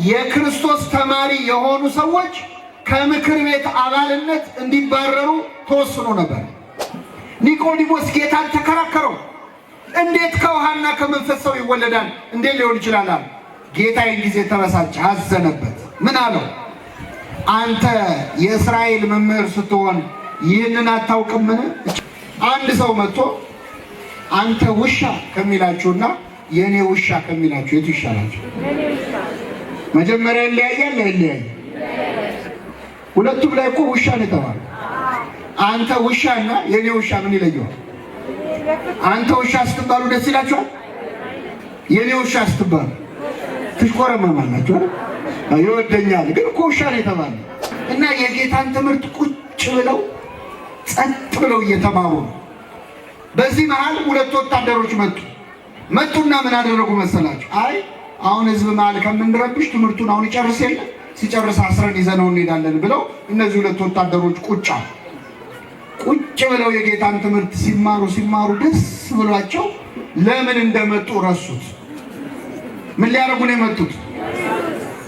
የክርስቶስ ተማሪ የሆኑ ሰዎች ከምክር ቤት አባልነት እንዲባረሩ ተወስኖ ነበር። ኒቆዲሞስ ጌታን ተከራከረው። እንዴት ከውሃና ከመንፈስ ሰው ይወለዳል? እንዴት ሊሆን ይችላል? ጌታ ጊዜ ተበሳጨ፣ አዘነበት። ምን አለው? አንተ የእስራኤል መምህር ስትሆን ይህንን አታውቅምን? አንድ ሰው መጥቶ አንተ ውሻ ከሚላችሁና የኔ ውሻ ከሚላችሁ የቱ ይሻላችሁ? መጀመሪያ ይለያያል አይለያይ? ሁለቱም ላይ እኮ ውሻ ነው የተባለው። አንተ ውሻና የኔ ውሻ ምን ይለየዋል? አንተ ውሻ ስትባሉ ደስ ይላችኋል? የኔ ውሻ ስትባሉ ትሽኮረመማላችሁ። ይወደኛል ግን እኮ ውሻ ነው የተባለው። እና የጌታን ትምህርት ቁጭ ብለው ጸጥ ብለው እየተማሩ ነው። በዚህ መሃል ሁለት ወታደሮች መጡና ምን አደረጉ መሰላችሁ? አይ አሁን ህዝብ መሃል ከምንረብሽ ትምህርቱን አሁን ይጨርስ የለ ሲጨርስ አስረን ይዘነው እንሄዳለን ብለው እነዚህ ሁለት ወታደሮች ቁጭ ብለው የጌታን ትምህርት ሲማሩ ደስ ብሏቸው ለምን እንደመጡ ረሱት። ምን ሊያደርጉ ነው የመጡት?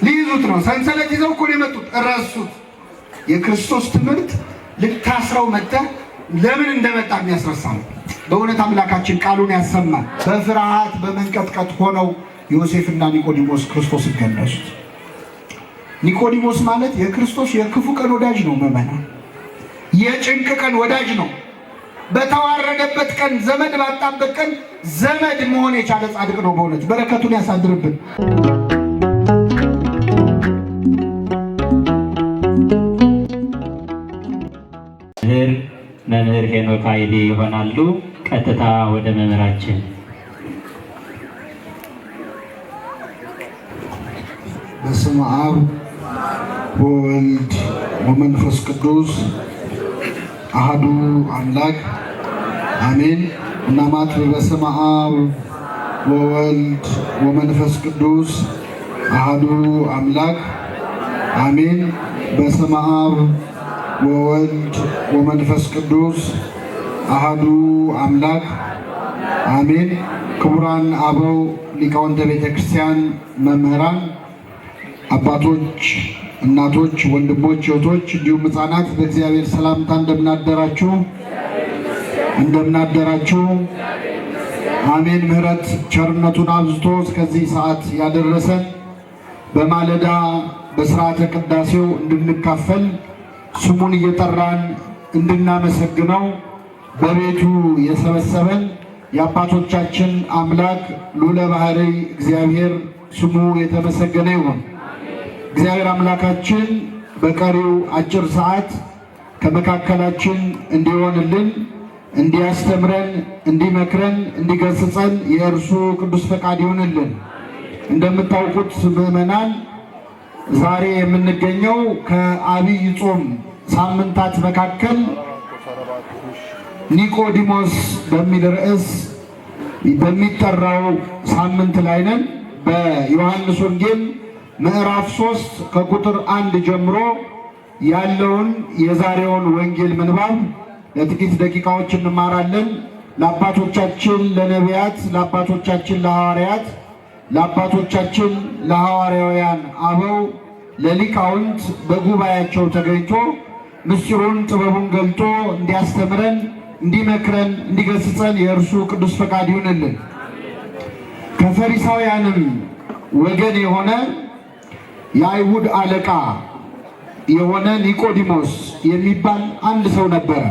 ሊይዙት ነው። ሰንሰለት ይዘው እኮ ነው የመጡት። ረሱት። የክርስቶስ ትምህርት ልታስረው መጥተህ ለምን እንደመጣ የሚያስረሳ ነው። በእውነት አምላካችን ቃሉን ያሰማል። በፍርሃት በመንቀጥቀጥ ሆነው ዮሴፍና ኒቆዲሞስ ክርስቶስን ገነሱት። ኒቆዲሞስ ማለት የክርስቶስ የክፉ ቀን ወዳጅ ነው። ምዕመናን፣ የጭንቅ ቀን ወዳጅ ነው። በተዋረደበት ቀን፣ ዘመድ ባጣበት ቀን ዘመድ መሆን የቻለ ጻድቅ ነው። በእውነት በረከቱን ያሳድርብን። መምህር ሄኖክ ኃይሌ ይሆናሉ። ቀጥታ ወደ መምህራችን። በስመ አብ ወወልድ ወመንፈስ ቅዱስ አሐዱ አምላክ አሜን። እናማት በስመ አብ ወወልድ ወመንፈስ ቅዱስ አሐዱ አምላክ አሜን። በስመ አብ ወወልድ ወመንፈስ ቅዱስ አሐዱ አምላክ አሜን። ክቡራን አበው ሊቃውንተ ቤተ ክርስቲያን፣ መምህራን፣ አባቶች፣ እናቶች፣ ወንድሞች፣ እህቶች እንዲሁም ሕፃናት በእግዚአብሔር ሰላምታ እንደምናደራችሁ አሜን። ምሕረት ቸርነቱን አብዝቶ እስከዚህ ሰዓት ያደረሰን በማለዳ በሥርዓተ ቅዳሴው እንድንካፈል ስሙን እየጠራን እንድናመሰግነው በቤቱ የሰበሰበን የአባቶቻችን አምላክ ልዑለ ባሕርይ እግዚአብሔር ስሙ የተመሰገነ ይሁን። እግዚአብሔር አምላካችን በቀሪው አጭር ሰዓት ከመካከላችን እንዲሆንልን፣ እንዲያስተምረን፣ እንዲመክረን፣ እንዲገስጸን የእርሱ ቅዱስ ፈቃድ ይሁንልን። እንደምታውቁት ምዕመናን ዛሬ የምንገኘው ከአብይ ጾም ሳምንታት መካከል ኒቆዲሞስ በሚል ርዕስ በሚጠራው ሳምንት ላይ ነን። በዮሐንስ ወንጌል ምዕራፍ 3 ከቁጥር 1 ጀምሮ ያለውን የዛሬውን ወንጌል ምንባብ ለጥቂት ደቂቃዎች እንማራለን። ለአባቶቻችን ለነቢያት፣ ለአባቶቻችን ለሐዋርያት፣ ለአባቶቻችን ለሐዋርያውያን አበው፣ ለሊቃውንት በጉባኤያቸው ተገኝቶ ምስጢሩን ጥበቡን ገልጦ እንዲያስተምረን፣ እንዲመክረን፣ እንዲገስጸን የእርሱ ቅዱስ ፈቃድ ይሁንልን። ከፈሪሳውያንም ወገን የሆነ የአይሁድ አለቃ የሆነ ኒቆዲሞስ የሚባል አንድ ሰው ነበረ።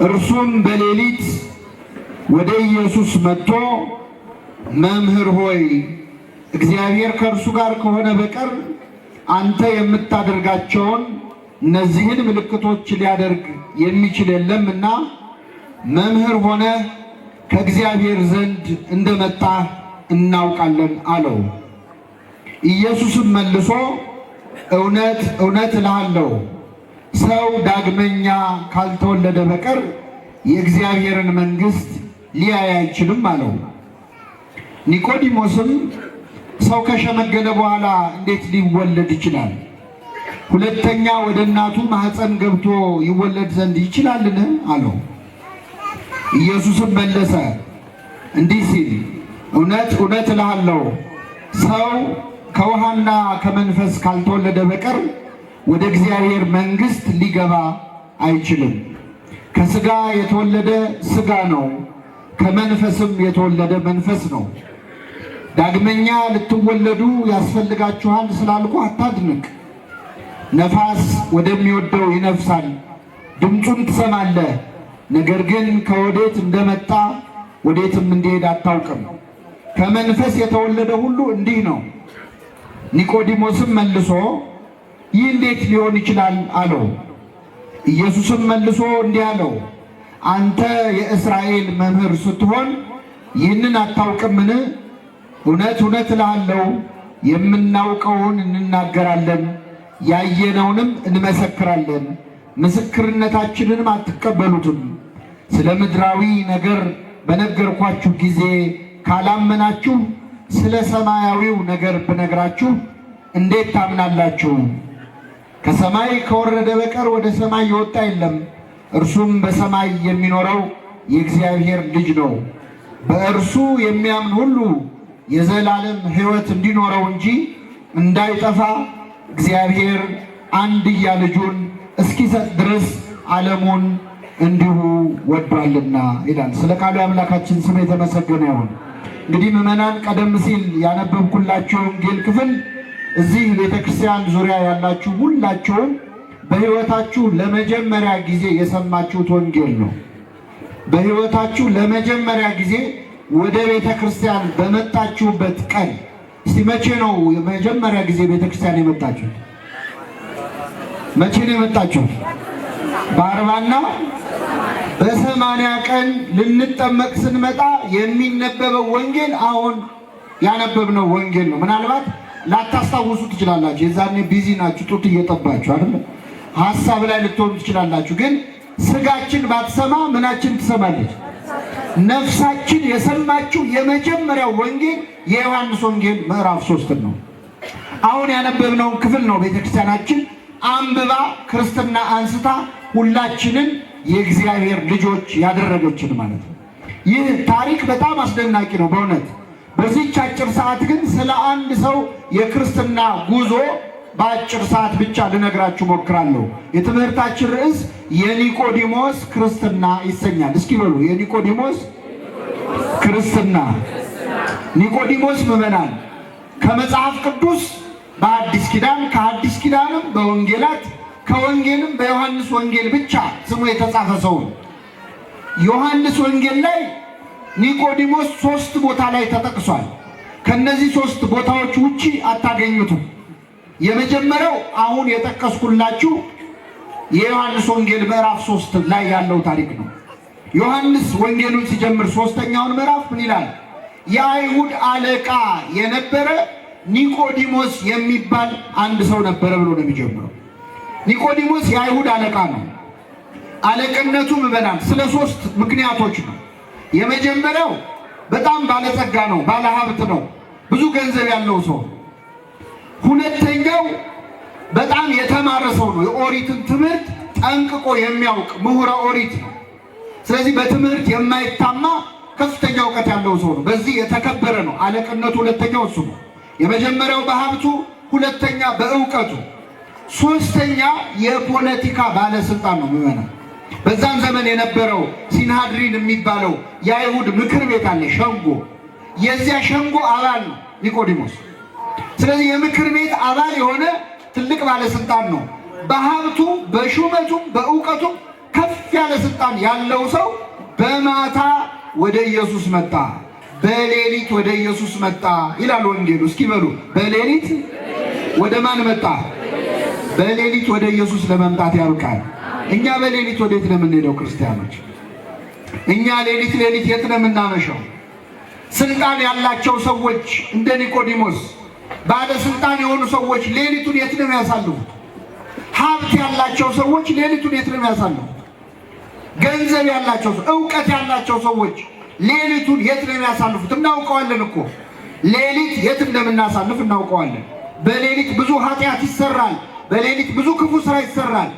እርሱም በሌሊት ወደ ኢየሱስ መጥቶ መምህር ሆይ እግዚአብሔር ከእርሱ ጋር ከሆነ በቀር አንተ የምታደርጋቸውን እነዚህን ምልክቶች ሊያደርግ የሚችል የለምና መምህር ሆነ ከእግዚአብሔር ዘንድ እንደመጣ እናውቃለን አለው። ኢየሱስም መልሶ እውነት እውነት እልሃለሁ ሰው ዳግመኛ ካልተወለደ በቀር የእግዚአብሔርን መንግሥት ሊያይ አይችልም አለው። ኒቆዲሞስም ሰው ከሸመገለ በኋላ እንዴት ሊወለድ ይችላል? ሁለተኛ ወደ እናቱ ማኅፀን ገብቶ ይወለድ ዘንድ ይችላልን? አለው። ኢየሱስም መለሰ እንዲህ ሲል እውነት እውነት እልሃለሁ ሰው ከውሃና ከመንፈስ ካልተወለደ በቀር ወደ እግዚአብሔር መንግሥት ሊገባ አይችልም። ከሥጋ የተወለደ ሥጋ ነው፣ ከመንፈስም የተወለደ መንፈስ ነው። ዳግመኛ ልትወለዱ ያስፈልጋችኋል ስላልኩ አታድንቅ። ነፋስ ወደሚወደው ይነፍሳል፣ ድምፁን ትሰማለህ፣ ነገር ግን ከወዴት እንደመጣ ወዴትም እንዲሄድ አታውቅም። ከመንፈስ የተወለደ ሁሉ እንዲህ ነው። ኒቆዲሞስም መልሶ ይህ እንዴት ሊሆን ይችላል አለው። ኢየሱስም መልሶ እንዲህ አለው፣ አንተ የእስራኤል መምህር ስትሆን ይህንን አታውቅምን? እውነት እውነት እልሃለሁ የምናውቀውን እንናገራለን፣ ያየነውንም እንመሰክራለን፣ ምስክርነታችንንም አትቀበሉትም። ስለ ምድራዊ ነገር በነገርኳችሁ ጊዜ ካላመናችሁ ስለ ሰማያዊው ነገር ብነግራችሁ እንዴት ታምናላችሁ? ከሰማይ ከወረደ በቀር ወደ ሰማይ የወጣ የለም፣ እርሱም በሰማይ የሚኖረው የእግዚአብሔር ልጅ ነው። በእርሱ የሚያምን ሁሉ የዘላለም ሕይወት እንዲኖረው እንጂ እንዳይጠፋ እግዚአብሔር አንድያ ልጁን እስኪሰጥ ድረስ ዓለሙን እንዲሁ ወዷልና ይላል። ስለ ቃሉ አምላካችን ስም የተመሰገነ ይሁን። እንግዲህ ምዕመናን፣ ቀደም ሲል ያነበብኩላችሁ ወንጌል ክፍል እዚህ ቤተክርስቲያን ዙሪያ ያላችሁ ሁላችሁም በሕይወታችሁ ለመጀመሪያ ጊዜ የሰማችሁት ወንጌል ነው። በሕይወታችሁ ለመጀመሪያ ጊዜ ወደ ቤተክርስቲያን በመጣችሁበት ቀን፣ እስቲ መቼ ነው የመጀመሪያ ጊዜ ቤተክርስቲያን የመጣችሁት? መቼ ነው የመጣችሁት? በ40ና በ80 ቀን ልንጠመቅ ስንመጣ የሚነበበው ወንጌል አሁን ያነበብነው ወንጌል ነው። ምናልባት ላታስታውሱ ትችላላችሁ። የዛኔ ቢዚ ናችሁ፣ ጡት እየጠባችሁ አይደል? ሐሳብ ላይ ልትሆኑ ትችላላችሁ። ግን ስጋችን ባትሰማ ምናችን ትሰማለች? ነፍሳችን የሰማችው የመጀመሪያው ወንጌል የዮሐንስ ወንጌል ምዕራፍ 3 ነው። አሁን ያነበብነው ክፍል ነው ቤተክርስቲያናችን አንብባ ክርስትና አንስታ ሁላችንን የእግዚአብሔር ልጆች ያደረገችን ማለት ነው። ይህ ታሪክ በጣም አስደናቂ ነው በእውነት። በዚህች አጭር ሰዓት ግን ስለ አንድ ሰው የክርስትና ጉዞ በአጭር ሰዓት ብቻ ልነግራችሁ ሞክራለሁ። የትምህርታችን ርዕስ የኒቆዲሞስ ክርስትና ይሰኛል። እስኪ በሉ የኒቆዲሞስ ክርስትና። ኒቆዲሞስ ምዕመናን ከመጽሐፍ ቅዱስ በአዲስ ኪዳን ከአዲስ ኪዳንም በወንጌላት ከወንጌልም በዮሐንስ ወንጌል ብቻ ስሙ የተጻፈ ሰው ነው። ዮሐንስ ወንጌል ላይ ኒቆዲሞስ 3 ቦታ ላይ ተጠቅሷል። ከነዚህ 3 ቦታዎች ውጪ አታገኙትም። የመጀመሪያው አሁን የጠቀስኩላችሁ የዮሐንስ ወንጌል ምዕራፍ 3 ላይ ያለው ታሪክ ነው። ዮሐንስ ወንጌሉን ሲጀምር 3ኛውን ምዕራፍ ምን ይላል? የአይሁድ አለቃ የነበረ ኒቆዲሞስ የሚባል አንድ ሰው ነበረ ብሎ ነው የሚጀምረው። ኒቆዲሞስ የአይሁድ አለቃ ነው። አለቅነቱ ምዕመናን ስለ 3 ምክንያቶች ነው። የመጀመሪያው በጣም ባለጸጋ ነው፣ ባለሀብት ነው፣ ብዙ ገንዘብ ያለው ሰው። ሁለተኛው በጣም የተማረ ሰው ነው። የኦሪትን ትምህርት ጠንቅቆ የሚያውቅ ምሁረ ኦሪት ነው። ስለዚህ በትምህርት የማይታማ ከፍተኛ እውቀት ያለው ሰው ነው። በዚህ የተከበረ ነው። አለቅነቱ ሁለተኛው እሱ ነው። የመጀመሪያው በሀብቱ፣ ሁለተኛ በእውቀቱ፣ ሶስተኛ የፖለቲካ ባለስልጣን ነው ምዕመናን። በዛን ዘመን የነበረው ሲንሃድሪን የሚባለው የአይሁድ ምክር ቤት አለ፣ ሸንጎ። የዚያ ሸንጎ አባል ነው ኒቆዲሞስ። ስለዚህ የምክር ቤት አባል የሆነ ትልቅ ባለስልጣን ነው። በሀብቱ በሹመቱም በእውቀቱም ከፍ ያለ ስልጣን ያለው ሰው በማታ ወደ ኢየሱስ መጣ፣ በሌሊት ወደ ኢየሱስ መጣ ይላል ወንጌሉ። እስኪ በሉ በሌሊት ወደ ማን መጣ? በሌሊት ወደ ኢየሱስ ለመምጣት ያብቃል። እኛ በሌሊት ወዴት ነው የምንሄደው ክርስቲያኖች? እኛ ሌሊት የት ነው የምናመሸው? ስልጣን ያላቸው ሰዎች እንደ ኒቆዲሞስ ባለስልጣን የሆኑ ሰዎች ሌሊቱን የት ነው የሚያሳልፉት? ሀብት ያላቸው ሰዎች ሌሊቱን የት ነው የሚያሳልፉት? ገንዘብ ያላቸው እውቀት ያላቸው ሰዎች ሌሊቱን የት ነው የሚያሳልፉት? እናውቀዋለን እኮ ሌሊት የት እንደምናሳልፍ እናውቀዋለን። በሌሊት ብዙ ኃጢአት ይሰራል። በሌሊት ብዙ ክፉ ስራ ይሰራል።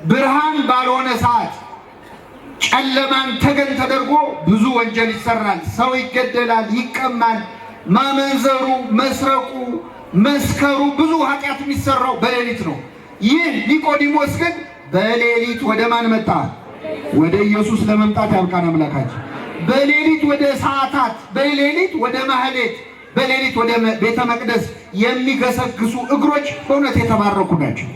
ብርሃን ባልሆነ ሰዓት ጨለማን ተገን ተደርጎ ብዙ ወንጀል ይሰራል። ሰው ይገደላል፣ ይቀማል፣ ማመንዘሩ፣ መስረቁ፣ መስከሩ ብዙ ኃጢአት የሚሰራው በሌሊት ነው። ይህ ኒቆዲሞስ ግን በሌሊት ወደ ማን መጣ? ወደ ኢየሱስ ለመምጣት ያብቃን አምላካችን። በሌሊት ወደ ሰዓታት፣ በሌሊት ወደ ማህሌት፣ በሌሊት ወደ ቤተ መቅደስ የሚገሰግሱ እግሮች በእውነት የተባረኩ ናቸው።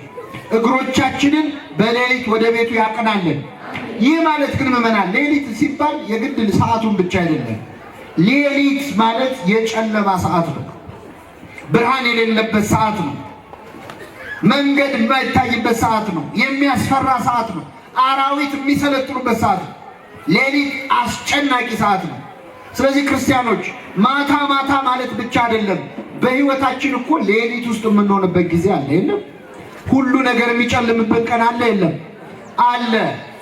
እግሮቻችንን በሌሊት ወደ ቤቱ ያቀናለን። ይህ ማለት ግን ምዕመናን ሌሊት ሲባል የግድ ሰዓቱን ብቻ አይደለም። ሌሊት ማለት የጨለማ ሰዓት ነው። ብርሃን የሌለበት ሰዓት ነው። መንገድ የማይታይበት ሰዓት ነው። የሚያስፈራ ሰዓት ነው። አራዊት የሚሰለጥኑበት ሰዓት ነው። ሌሊት አስጨናቂ ሰዓት ነው። ስለዚህ ክርስቲያኖች ማታ ማታ ማለት ብቻ አይደለም። በሕይወታችን እኮ ሌሊት ውስጥ የምንሆንበት ጊዜ አለ የለም? ሁሉ ነገር የሚጨልምበት ቀን አለ የለም? አለ።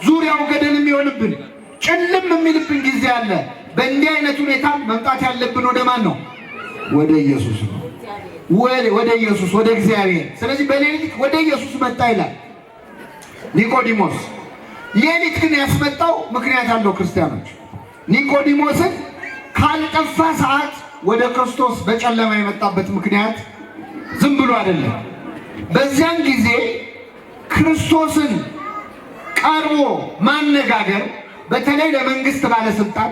ዙሪያው ገደል የሚሆንብን ጭልም የሚልብን ጊዜ አለ። በእንዲህ አይነት ሁኔታ መምጣት ያለብን ወደ ማን ነው? ወደ ኢየሱስ ነው። ወደ ኢየሱስ፣ ወደ እግዚአብሔር። ስለዚህ በሌሊት ወደ ኢየሱስ መጣ ይላል ኒቆዲሞስ። ሌሊት ግን ያስመጣው ምክንያት አለው። ክርስቲያኖች ኒቆዲሞስን ካልጠፋ ሰዓት ወደ ክርስቶስ በጨለማ የመጣበት ምክንያት ዝም ብሎ አይደለም። በዚያን ጊዜ ክርስቶስን ቀርቦ ማነጋገር በተለይ ለመንግስት ባለስልጣን፣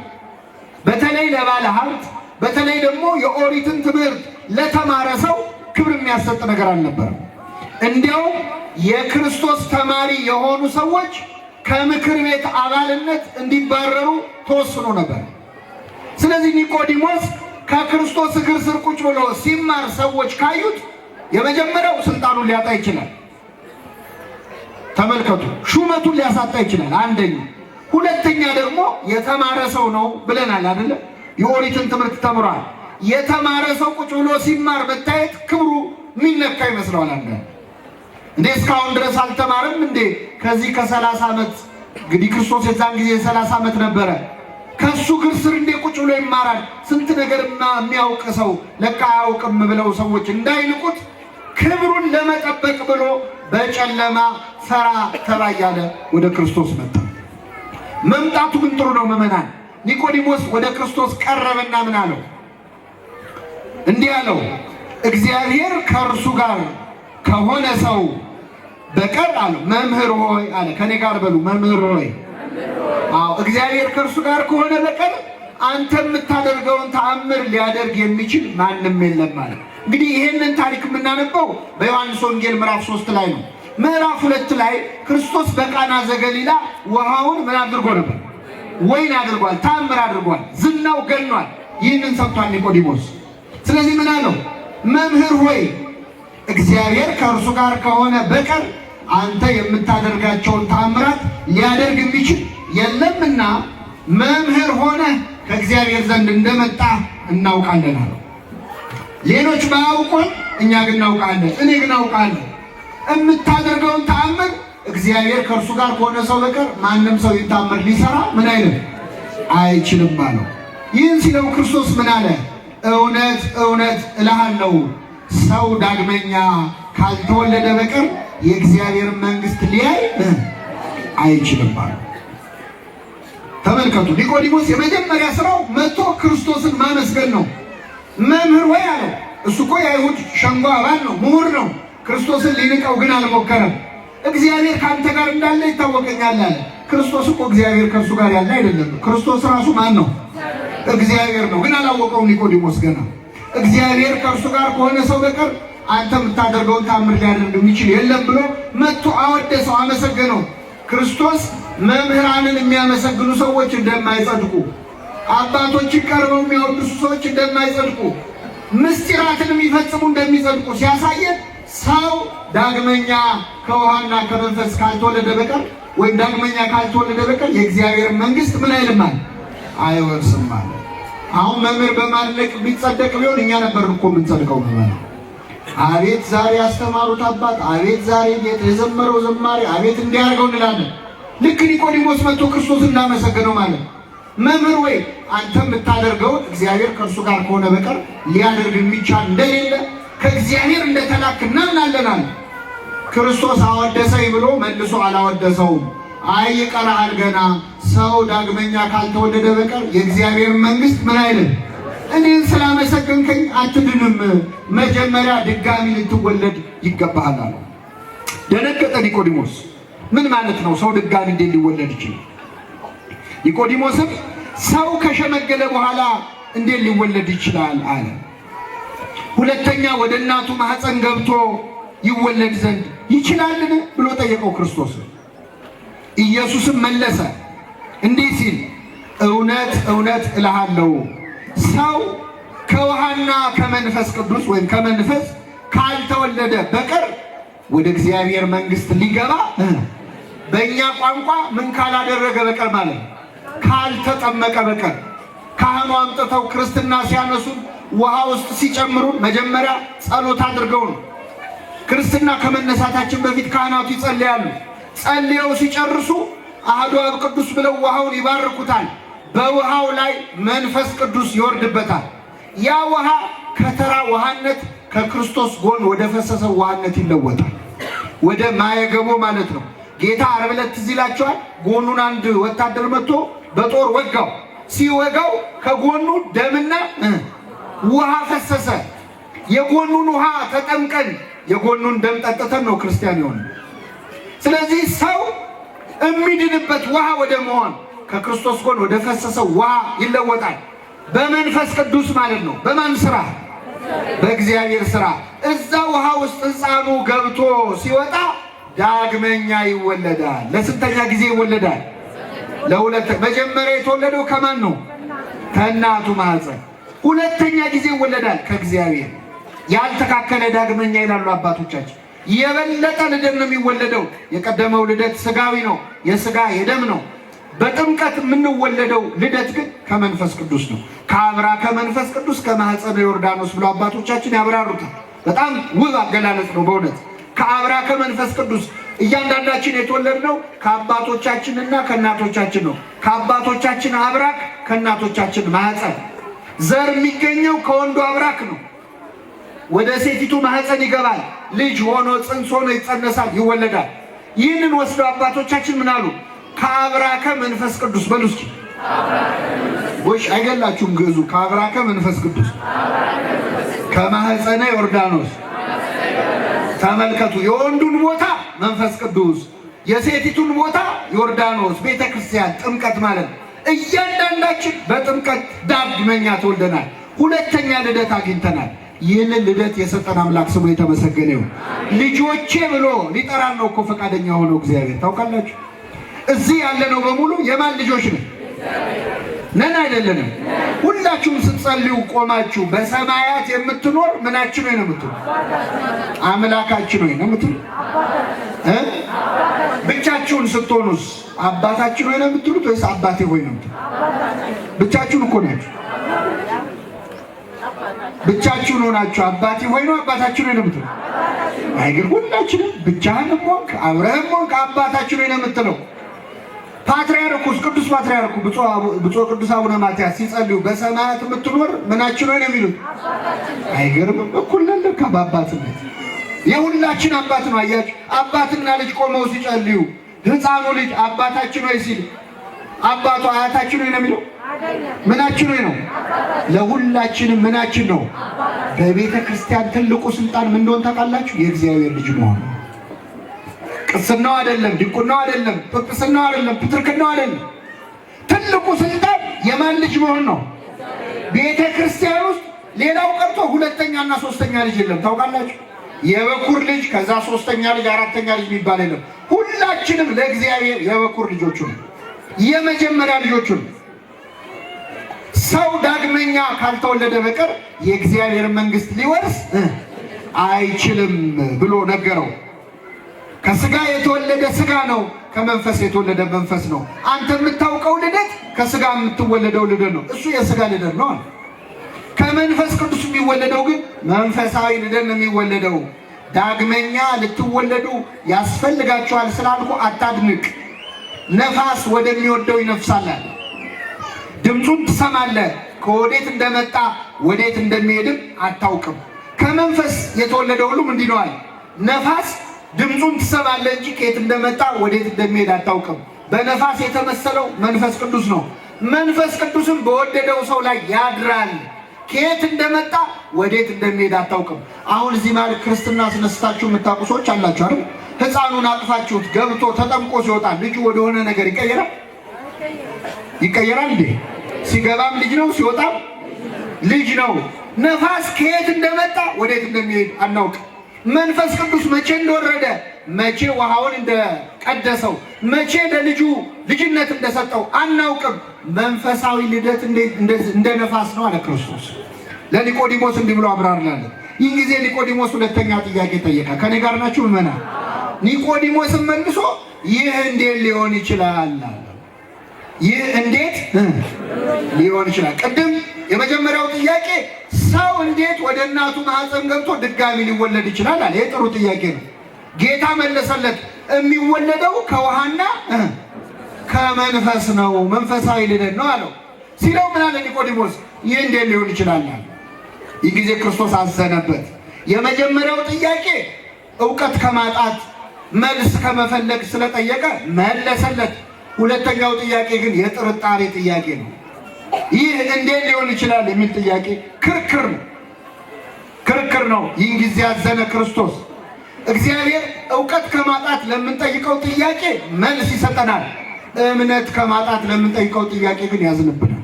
በተለይ ለባለ ሀብት፣ በተለይ ደግሞ የኦሪትን ትምህርት ለተማረ ሰው ክብር የሚያሰጥ ነገር አልነበረም። እንዲያውም የክርስቶስ ተማሪ የሆኑ ሰዎች ከምክር ቤት አባልነት እንዲባረሩ ተወስኖ ነበር። ስለዚህ ኒቆዲሞስ ከክርስቶስ እግር ስር ቁጭ ብሎ ሲማር ሰዎች ካዩት የመጀመሪያው ስልጣኑን ሊያጣ ይችላል። ተመልከቱ፣ ሹመቱን ሊያሳጣ ይችላል። አንደኛ። ሁለተኛ ደግሞ የተማረ ሰው ነው ብለናል አይደለ? የኦሪትን ትምህርት ተምሯል። የተማረ ሰው ቁጭ ብሎ ሲማር መታየት ክብሩ የሚነካ ይመስለዋል። እንዴ እስካሁን ድረስ አልተማረም እንዴ? ከዚህ ከ30 ዓመት እንግዲህ ክርስቶስ የዛን ጊዜ 30 ዓመት ነበረ። ከሱ እግር ስር እንዴ ቁጭ ብሎ ይማራል? ስንት ነገር የሚያውቅ ሰው ለካ አያውቅም ብለው ሰዎች እንዳይንቁት ክብሩን ለመጠበቅ ብሎ በጨለማ ፈራ ተባ እያለ ወደ ክርስቶስ መጣ። መምጣቱ ግን ጥሩ ነው ምዕመናን። ኒቆዲሞስ ወደ ክርስቶስ ቀረበና ምን አለው? እንዲህ አለው፣ እግዚአብሔር ከእርሱ ጋር ከሆነ ሰው በቀር አለው። መምህር ሆይ አለ። ከኔ ጋር በሉ፣ መምህር ሆይ። አዎ እግዚአብሔር ከእርሱ ጋር ከሆነ በቀር አንተ የምታደርገውን ተአምር ሊያደርግ የሚችል ማንም የለም ማለት። እንግዲህ ይህንን ታሪክ የምናነበው በዮሐንስ ወንጌል ምዕራፍ 3 ላይ ነው። ምዕራፍ 2 ላይ ክርስቶስ በቃና ዘገሊላ ውሃውን ምን አድርጎ ነበር? ወይን አድርጓል። ተአምር አድርጓል። ዝናው ገኗል። ይህንን ሰምቷል ኒቆዲሞስ። ስለዚህ ምን አለው? መምህር ሆይ እግዚአብሔር ከእርሱ ጋር ከሆነ በቀር አንተ የምታደርጋቸውን ተአምራት ሊያደርግ የሚችል የለምና መምህር ሆነ ከእግዚአብሔር ዘንድ እንደመጣ እናውቃለን አለው። ሌሎች ባያውቁን እኛ ግን እናውቃለን። እኔ ግን አውቃለሁ። የምታደርገውን ተአምር እግዚአብሔር ከእርሱ ጋር ከሆነ ሰው በቀር ማንም ሰው ይታመር ሊሰራ ምን አይልም አይችልም አለው። ይህን ሲለው ክርስቶስ ምን አለ? እውነት እውነት እልሃለሁ ሰው ዳግመኛ ካልተወለደ በቀር የእግዚአብሔር መንግስት ሊያይ አይችልም አለው። ተመልከቱ፣ ኒቆዲሞስ የመጀመሪያ ስራው መጥቶ ክርስቶስን ማመስገን ነው። መምህር ወይ አለው። እሱ እኮ የአይሁድ ሸንጎ አባል ነው፣ ምሁር ነው። ክርስቶስን ሊንቀው ግን አልሞከረም። እግዚአብሔር ከአንተ ጋር እንዳለ ይታወቀኛል አለ። ክርስቶስ እኮ እግዚአብሔር ከእሱ ጋር ያለ አይደለም። ክርስቶስ ራሱ ማን ነው? እግዚአብሔር ነው። ግን አላወቀውም ኒቆዲሞስ ገና። እግዚአብሔር ከእርሱ ጋር ከሆነ ሰው በቀር አንተ የምታደርገውን ታምር ሊያደርግ የሚችል የለም ብሎ መጥቶ አወደሰው፣ አመሰገነው። ክርስቶስ መምህራንን የሚያመሰግኑ ሰዎች እንደማይጸድቁ፣ አባቶችን ቀርበው የሚያወድሱ ሰዎች እንደማይጸድቁ፣ ምስጢራትን የሚፈጽሙ እንደሚጸድቁ ሲያሳየን ሰው ዳግመኛ ከውሃና ከመንፈስ ካልተወለደ በቀር ወይም ዳግመኛ ካልተወለደ በቀር የእግዚአብሔር መንግስት ምን አይልማል አይወርስም ማለት። አሁን መምህር በማድነቅ ቢጸደቅ ቢሆን እኛ ነበርን እኮ የምንጸድቀው ማለት። አቤት ዛሬ ያስተማሩት አባት፣ አቤት ዛሬ የዘመረው ዘማሪ፣ አቤት እንዲያርገው እንላለን። ልክ ኒቆዲሞስ መጥቶ ክርስቶስ እንዳመሰገነው ማለት። መምህር ወይ አንተ የምታደርገውን እግዚአብሔር ከእርሱ ጋር ከሆነ በቀር ሊያደርግ የሚቻል እንደሌለ ከእግዚአብሔር እንደተላክ እናምናለን። ክርስቶስ አወደሰኝ ብሎ መልሶ አላወደሰውም። አይ ይቀርሃል ገና፣ ሰው ዳግመኛ ካልተወለደ በቀር የእግዚአብሔር መንግስት ምን አይልም እኔን ስላመሰገንከኝ አትድንም፣ መጀመሪያ ድጋሚ ልትወለድ ይገባሃል አለው። ደነገጠ ኒቆዲሞስ። ምን ማለት ነው? ሰው ድጋሚ እንዴት ሊወለድ ይችላል? ኒቆዲሞስም ሰው ከሸመገለ በኋላ እንዴት ሊወለድ ይችላል አለ። ሁለተኛ ወደ እናቱ ማህፀን ገብቶ ይወለድ ዘንድ ይችላልን ብሎ ጠየቀው ክርስቶስ። ኢየሱስም መለሰ እንዲህ ሲል እውነት እውነት እልሃለሁ ሰው ከውሃና ከመንፈስ ቅዱስ ወይም ከመንፈስ ካልተወለደ በቀር ወደ እግዚአብሔር መንግሥት ሊገባ በእኛ ቋንቋ ምን ካላደረገ በቀር ማለት ነው፣ ካልተጠመቀ በቀር። ካህኑ አምጥተው ክርስትና ሲያነሱን ውሃ ውስጥ ሲጨምሩን መጀመሪያ ጸሎት አድርገው ነው። ክርስትና ከመነሳታችን በፊት ካህናቱ ይጸልያሉ። ጸልየው ሲጨርሱ አሐዱ አብ ቅዱስ ብለው ውሃውን ይባርኩታል። በውሃው ላይ መንፈስ ቅዱስ ይወርድበታል። ያ ውሃ ከተራ ውሃነት ከክርስቶስ ጎን ወደ ፈሰሰው ውሃነት ይለወጣል። ወደ ማየገቦ ማለት ነው። ጌታ ዓርብ ዕለት ትዝ ይላችኋል። ጎኑን አንድ ወታደር መጥቶ በጦር ወጋው። ሲወጋው ከጎኑ ደምና ውሃ ፈሰሰ። የጎኑን ውሃ ተጠምቀን የጎኑን ደም ጠጥተን ነው ክርስቲያን የሆነ። ስለዚህ ሰው የሚድንበት ውሃ ወደ መሆን ከክርስቶስ ጎን ወደ ፈሰሰው ውሃ ይለወጣል። በመንፈስ ቅዱስ ማለት ነው። በማን ስራ? በእግዚአብሔር ስራ። እዛ ውሃ ውስጥ ሕፃኑ ገብቶ ሲወጣ ዳግመኛ ይወለዳል። ለስንተኛ ጊዜ ይወለዳል? ለሁለት። መጀመሪያ የተወለደው ከማን ነው? ከእናቱ ማህፀን። ሁለተኛ ጊዜ ይወለዳል ከእግዚአብሔር። ያልተካከለ ዳግመኛ ይላሉ አባቶቻችን። የበለጠ ልደት ነው የሚወለደው። የቀደመው ልደት ስጋዊ ነው፣ የስጋ የደም ነው። በጥምቀት የምንወለደው ልደት ግን ከመንፈስ ቅዱስ ነው። ከአብራ ከመንፈስ ቅዱስ ከማህፀነ ዮርዳኖስ ብሎ አባቶቻችን ያብራሩታል። በጣም ውብ አገላለጽ ነው በእውነት። ከአብራ ከመንፈስ ቅዱስ እያንዳንዳችን የተወለድነው ከአባቶቻችንና ከእናቶቻችን ነው። ከአባቶቻችን አብራክ ከእናቶቻችን ማህፀን። ዘር የሚገኘው ከወንዱ አብራክ ነው። ወደ ሴቲቱ ማህፀን ይገባል። ልጅ ሆኖ ጽንስ ሆኖ ይጸነሳል፣ ይወለዳል። ይህንን ወስደው አባቶቻችን ምን አሉ? ከአብራከ መንፈስ ቅዱስ በሉ እስኪ። ወሽ አይገላችሁም ግዕዙ። ከአብራከ መንፈስ ቅዱስ ከማህፀነ ዮርዳኖስ። ተመልከቱ፣ የወንዱን ቦታ መንፈስ ቅዱስ፣ የሴቲቱን ቦታ ዮርዳኖስ፣ ቤተ ክርስቲያን፣ ጥምቀት ማለት ነው። እያንዳንዳችን በጥምቀት ዳግመኛ ተወልደናል። ሁለተኛ ልደት አግኝተናል። ይህንን ልደት የሰጠን አምላክ ስሙ የተመሰገነ ይሁን። ልጆቼ ብሎ ሊጠራን ነው እኮ ፈቃደኛ ሆነው እግዚአብሔር። ታውቃላችሁ እዚህ ያለነው በሙሉ የማን ልጆች ነን? አይደለንም? ሁላችሁም ስትጸልዩ ቆማችሁ በሰማያት የምትኖር ምናችን ነው የምትሉ? አምላካችን ነው የምትሉ? ብቻችሁን ስትሆኑስ አባታችን ሆይ ነው የምትሉት ወይስ አባቴ ሆይ ነው የምትሉት? ብቻችሁን እኮ ናችሁ። ብቻችሁን ሆናችሁ አባቴ ሆይ ነው አባታችን ሆይ ነው የምትሉት? አይገር ሁላችንም ብቻህንም ሆንክ አብረህም ሆንክ አባታችን ሆይ ነው የምትለው። ፓትርያርኩስ ቅዱስ ፓትርያርኩ ብፁዕ ቅዱስ አቡነ ማትያስ ሲጸልዩ በሰማያት የምትኖር ምናችን ሆይ ነው የሚሉት? አይገርምም? እኩል ነን ለካ በአባትነት። የሁላችን አባት ነው። አያችሁ፣ አባትና ልጅ ቆመው ሲጸልዩ ሕፃኑ ልጅ አባታችን ሆይ ሲል አባቱ አያታችን ሆይ ነው የሚለው? ምናችን ሆይ ነው? ለሁላችንም ምናችን ነው? በቤተ ክርስቲያን ትልቁ ስልጣን ምን እንደሆነ ታውቃላችሁ? የእግዚአብሔር ልጅ መሆን። ቅስናው አይደለም፣ ዲቁናው አይደለም፣ ጵጵስናው አይደለም፣ ፕትርክናው አይደለም። ትልቁ ስልጣን የማን ልጅ መሆን ነው? ቤተ ክርስቲያን ውስጥ ሌላው ቀርቶ ሁለተኛና ሶስተኛ ልጅ የለም። ታውቃላችሁ? የበኩር ልጅ ከዛ ሶስተኛ ልጅ አራተኛ ልጅ የሚባል የለም። ሁላችንም ለእግዚአብሔር የበኩር ልጆቹ ነው፣ የመጀመሪያ ልጆቹ ነው። ሰው ዳግመኛ ካልተወለደ በቀር የእግዚአብሔር መንግሥት ሊወርስ አይችልም ብሎ ነገረው። ከስጋ የተወለደ ስጋ ነው፣ ከመንፈስ የተወለደ መንፈስ ነው። አንተ የምታውቀው ልደት ከስጋ የምትወለደው ልደት ነው። እሱ የስጋ ልደት ነው። ከመንፈስ ቅዱስ የሚወለደው ግን መንፈሳዊ ልደት ነው የሚወለደው። ዳግመኛ ልትወለዱ ያስፈልጋችኋል ስላልኩ አታድንቅ። ነፋስ ወደሚወደው ይነፍሳል። ድምፁን ትሰማለህ፣ ከወዴት እንደመጣ ወዴት እንደሚሄድም አታውቅም። ከመንፈስ የተወለደው ሁሉም እንዲህ ነው። ነፋስ ድምፁን ትሰማለህ እንጂ ከየት እንደመጣ ወዴት እንደሚሄድ አታውቅም። በነፋስ የተመሰለው መንፈስ ቅዱስ ነው። መንፈስ ቅዱስም በወደደው ሰው ላይ ያድራል። ከየት እንደመጣ ወዴት እንደሚሄድ አታውቅም። አሁን እዚህ ማለት ክርስትና አስነስታችሁ የምታውቁ ሰዎች አላችሁ አይደል? ሕፃኑን አቅፋችሁት ገብቶ ተጠምቆ ሲወጣ ልጁ ወደሆነ ነገር ይቀየራል? ይቀየራል እንዴ? ሲገባም ልጅ ነው፣ ሲወጣም ልጅ ነው። ነፋስ ከየት እንደመጣ ወዴት እንደሚሄድ አናውቅም። መንፈስ ቅዱስ መቼ እንደወረደ፣ መቼ ውሃውን እንደቀደሰው፣ መቼ ለልጁ ልጅነት እንደሰጠው አናውቅም። መንፈሳዊ ልደት እንደ ነፋስ ነው አለ ክርስቶስ። ለኒቆዲሞስ እንዲህ ብሎ አብራራለን። ይህ ጊዜ ኒቆዲሞስ ሁለተኛ ጥያቄ ጠየቀ። ከኔ ጋር ናችሁ ምዕመናን? ኒቆዲሞስም መልሶ ይህ እንዴት ሊሆን ይችላል? ይህ እንዴት ሊሆን ይችላል? ቅድም የመጀመሪያው ጥያቄ ሰው እንዴት ወደ እናቱ ማህፀን ገብቶ ድጋሚ ሊወለድ ይችላል አለ። ይህ ጥሩ ጥያቄ ነው። ጌታ መለሰለት፣ የሚወለደው ከውሃና ከመንፈስ ነው፣ መንፈሳዊ ልደት ነው አለው። ሲለው ምን አለ ኒቆዲሞስ? ይህ እንዴት ሊሆን ይችላል? ይህ ጊዜ ክርስቶስ አዘነበት። የመጀመሪያው ጥያቄ እውቀት ከማጣት መልስ ከመፈለግ ስለጠየቀ መለሰለት። ሁለተኛው ጥያቄ ግን የጥርጣሬ ጥያቄ ነው። ይህ እንዴት ሊሆን ይችላል የሚል ጥያቄ ክርክር ነው። ይህን ጊዜ ያዘነ ክርስቶስ። እግዚአብሔር እውቀት ከማጣት ለምንጠይቀው ጥያቄ መልስ ይሰጠናል። እምነት ከማጣት ለምንጠይቀው ጥያቄ ግን ያዝንብናል።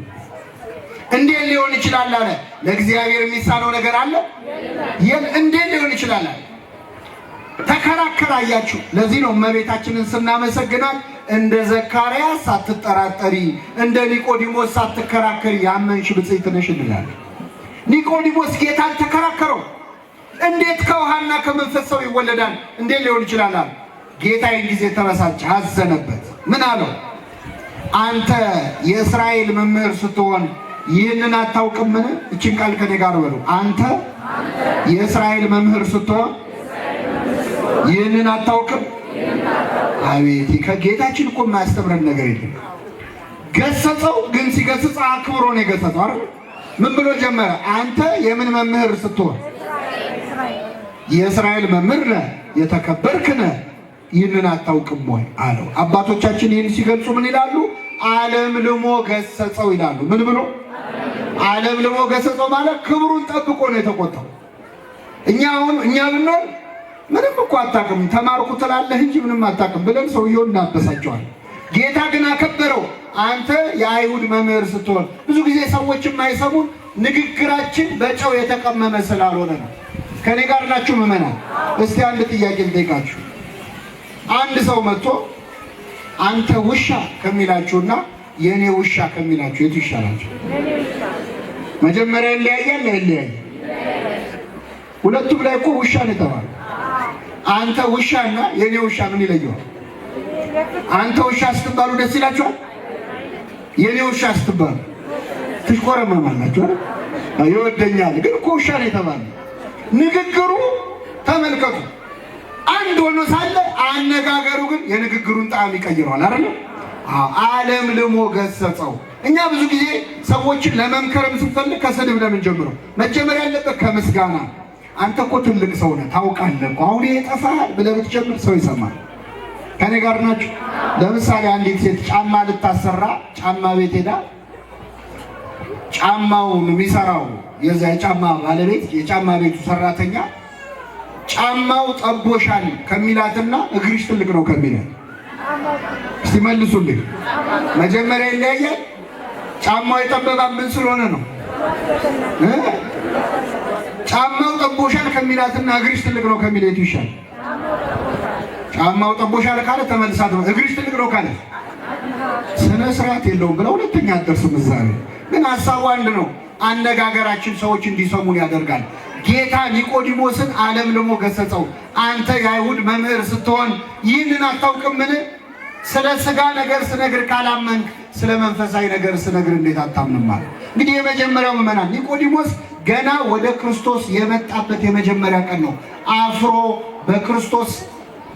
እንዴት ሊሆን ይችላል አለ። ለእግዚአብሔር የሚሳነው ነገር አለ? እንዴት ሊሆን ይችላል አለ። ተከራከረ። አያችሁ፣ ለዚህ ነው እመቤታችንን ስናመሰግናት እንደ ዘካርያስ ሳትጠራጠሪ፣ እንደ ኒቆዲሞስ ሳትከራከሪ ያመንሽ ብፅዕት ነሽ እንላለን። ኒቆዲሞስ ጌታን ተከራከረው። እንዴት ከውሃና ከመንፈስ ሰው ይወለዳል? እንዴት ሊሆን ይችላል አለ። ጌታ ይህን ጊዜ ተበሳጨ፣ አዘነበት። ምን አለው? አንተ የእስራኤል መምህር ስትሆን ይህንን አታውቅምን? እችን ቃል ከኔ ጋር በሉ። አንተ የእስራኤል መምህር ስትሆን ይህንን አታውቅም? አቤት! ከጌታችን እኮ የማያስተምረን ነገር የለም። ገሰጸው፣ ግን ሲገስጽ አክብሮ ነው የገሰጸው አይደል? ምን ብሎ ጀመረ? አንተ የምን መምህር ስትሆን የእስራኤል መምህር ነህ፣ የተከበርክ ነህ፣ ይህንን አታውቅም ወይ አለው። አባቶቻችን ይህን ሲገልጹ ምን ይላሉ? ዓለም ልሞ ገሰጸው ይላሉ። ምን ብሎ? ዓለም ልሞ ገሰጸው ማለት ክብሩን ጠብቆ ነው የተቆጣው። እኛ ብንሆን ምንም እኮ አታውቅም ተማርኩ ትላለህ እንጂ ምንም አታውቅም ብለን ሰውየውን እናበሳቸዋል። ጌታ ግን አከበረው። አንተ የአይሁድ መምህር ስትሆን። ብዙ ጊዜ ሰዎች የማይሰሙን ንግግራችን በጨው የተቀመመ ስላልሆነ ነው። ከኔ ጋር ናችሁ ምዕመናን? እስቲ አንድ ጥያቄ ልጠይቃችሁ። አንድ ሰው መጥቶ አንተ ውሻ ከሚላችሁና የኔ ውሻ ከሚላችሁ የቱ ይሻላችሁ? መጀመሪያ ይለያያል አይለያይም? ሁለቱም ላይ እኮ ውሻ ነው የተባለው። አንተ ውሻና የኔ ውሻ ምን ይለየዋል? አንተ ውሻ ስትባሉ ደስ ይላችኋል? የኔ ውሻ ስትባሉ ትሽኮረመማላችሁ አይደል? ይወደኛል ግን እኮ ውሻ ነው የተባለው። ንግግሩ ተመልከቱ፣ አንድ ሆኖ ሳለ አነጋገሩ ግን የንግግሩን ጣዕም ይቀይረዋል አይደል? ዓለም ልሞ ገሰጸው። እኛ ብዙ ጊዜ ሰዎችን ለመምከርም ስንፈልግ ከስድብ ለምን ጀምረው? መጀመሪያ ያለበት ከምስጋና። አንተ እኮ ትልቅ ሰው ነህ ታውቃለህ እኮ አሁን ይጠፋል ብለህ ብትጀምር ሰው ይሰማል። ከኔ ጋር ናችሁ? ለምሳሌ አንዲት ሴት ጫማ ልታሰራ ጫማ ቤት ሄዳ ጫማውን የሚሰራው የዛ የጫማ ባለቤት የጫማ ቤቱ ሰራተኛ ጫማው ጠቦሻል ከሚላትና እግርሽ ትልቅ ነው ከሚላት እስቲ መልሱልኝ። መጀመሪያ ይለያያል። ጫማው የጠበባት ምን ስለሆነ ነው? ጫማው ጠቦሻል ከሚላትና እግርሽ ትልቅ ነው ከሚላት ይሻል። ጫማው ጠቦሻል ካለ ተመልሳት ነው። እግርሽ ትልቅ ነው ካለ ስነ ስርዓት የለውም ብለው ሁለተኛ አትደርስም። እዛ ግን ሀሳቡ አንድ ነው። አነጋገራችን ሰዎች እንዲሰሙን ያደርጋል። ጌታ ኒቆዲሞስን ዓለም ልሞ ገሰጸው። አንተ የአይሁድ መምህር ስትሆን ይህንን አታውቅምን? ስለ ስጋ ነገር ስነግር ካላመንክ ስለ መንፈሳዊ ነገር ስነግር እንዴት አታምንም? ማለት እንግዲህ የመጀመሪያው ምዕመናን ኒቆዲሞስ ገና ወደ ክርስቶስ የመጣበት የመጀመሪያ ቀን ነው። አፍሮ በክርስቶስ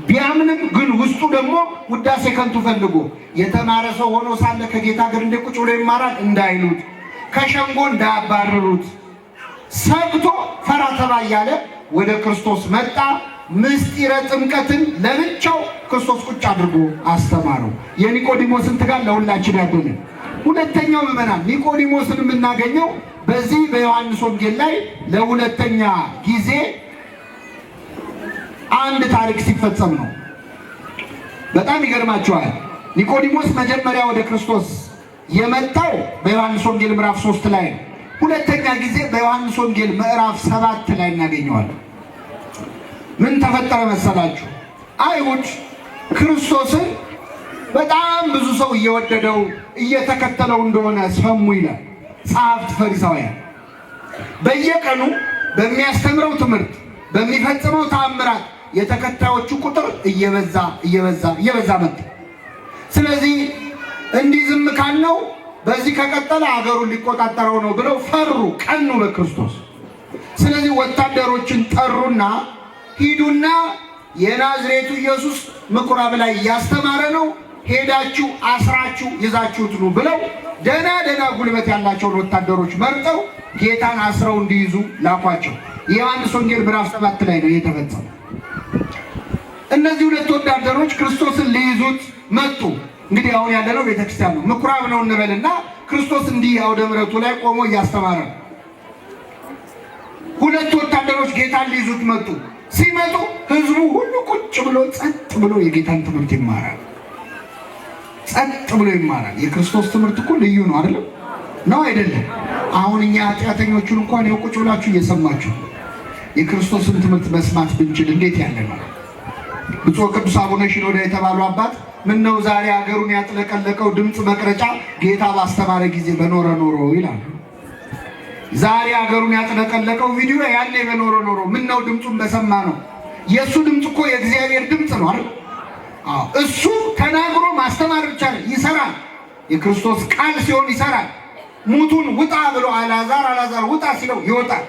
ቢያምንም ግን ውስጡ ደግሞ ውዳሴ ከንቱ ፈልጎ የተማረ ሰው ሆኖ ሳለ ከጌታ ጋር እንደ ቁጭ ብሎ ይማራል እንዳይሉት፣ ከሸንጎ እንዳያባርሩት ሰግቶ ፈራ ተባ እያለ ወደ ክርስቶስ መጣ። ምስጢረ ጥምቀትን ለብቻው ክርስቶስ ቁጭ አድርጎ አስተማረው። የኒቆዲሞስን ትጋት ለሁላችን ያድርግልን። ሁለተኛው ምዕመናን ኒቆዲሞስን የምናገኘው በዚህ በዮሐንስ ወንጌል ላይ ለሁለተኛ ጊዜ አንድ ታሪክ ሲፈጸም ነው። በጣም ይገርማችኋል። ኒቆዲሞስ መጀመሪያ ወደ ክርስቶስ የመጣው በዮሐንስ ወንጌል ምዕራፍ 3 ላይ ነው። ሁለተኛ ጊዜ በዮሐንስ ወንጌል ምዕራፍ 7 ላይ እናገኘዋለን። ምን ተፈጠረ መሰላችሁ? አይሁድ ክርስቶስን በጣም ብዙ ሰው እየወደደው እየተከተለው እንደሆነ ሰሙ ይላል። ጸሐፍት ፈሪሳውያን በየቀኑ በሚያስተምረው ትምህርት በሚፈጽመው ተአምራት የተከታዮቹ ቁጥር እየበዛ መጣ። ስለዚህ እንዲህ ዝም ካልነው በዚህ ከቀጠለ አገሩን ሊቆጣጠረው ነው ብለው ፈሩ፣ ቀኑ በክርስቶስ። ስለዚህ ወታደሮችን ጠሩና ሂዱና የናዝሬቱ ኢየሱስ ምኩራብ ላይ እያስተማረ ነው፣ ሄዳችሁ አስራችሁ ይዛችሁት ኑ ብለው ደና ጉልበት ያላቸውን ወታደሮች መርጠው ጌታን አስረው እንዲይዙ ላኳቸው። የዮሐንስ ወንጌል ምዕራፍ 7 ላይ ነው የተፈጸመው። እነዚህ ሁለት ወታደሮች ክርስቶስን ሊይዙት መጡ። እንግዲህ አሁን ያለነው ቤተክርስቲያን ነው፣ ምኩራብ ነው እንበልና ክርስቶስ እንዲህ አውደ ምሕረቱ ላይ ቆሞ እያስተማረ ነው። ሁለት ወታደሮች ጌታን ሊይዙት መጡ። ሲመጡ ህዝቡ ሁሉ ቁጭ ብሎ ጸጥ ብሎ የጌታን ትምህርት ይማራል። ጸጥ ብሎ ይማራል። የክርስቶስ ትምህርት እኮ ልዩ ነው አይደለም? ነው አይደለም? አሁን እኛ ኃጢአተኞቹን እንኳን ቁጭ ብላችሁ እየሰማችሁ የክርስቶስን ትምህርት መስማት ብንችል እንዴት ያለ ነው። ብፁዕ ቅዱስ አቡነ ሽኖዳ የተባሉ አባት ምን ነው ዛሬ ሀገሩን ያጥለቀለቀው ድምፅ መቅረጫ ጌታ ባስተማረ ጊዜ በኖረ ኖሮ ይላሉ። ዛሬ ሀገሩን ያጥለቀለቀው ቪዲዮ ያኔ በኖረ ኖሮ ምን ነው ድምፁን በሰማ ነው። የእሱ ድምፅ እኮ የእግዚአብሔር ድምፅ ነው አይደል? እሱ ተናግሮ ማስተማር ብቻ ይሰራል። የክርስቶስ ቃል ሲሆን ይሰራል። ሙቱን ውጣ ብሎ አልዓዛር ውጣ ሲለው ይወጣል።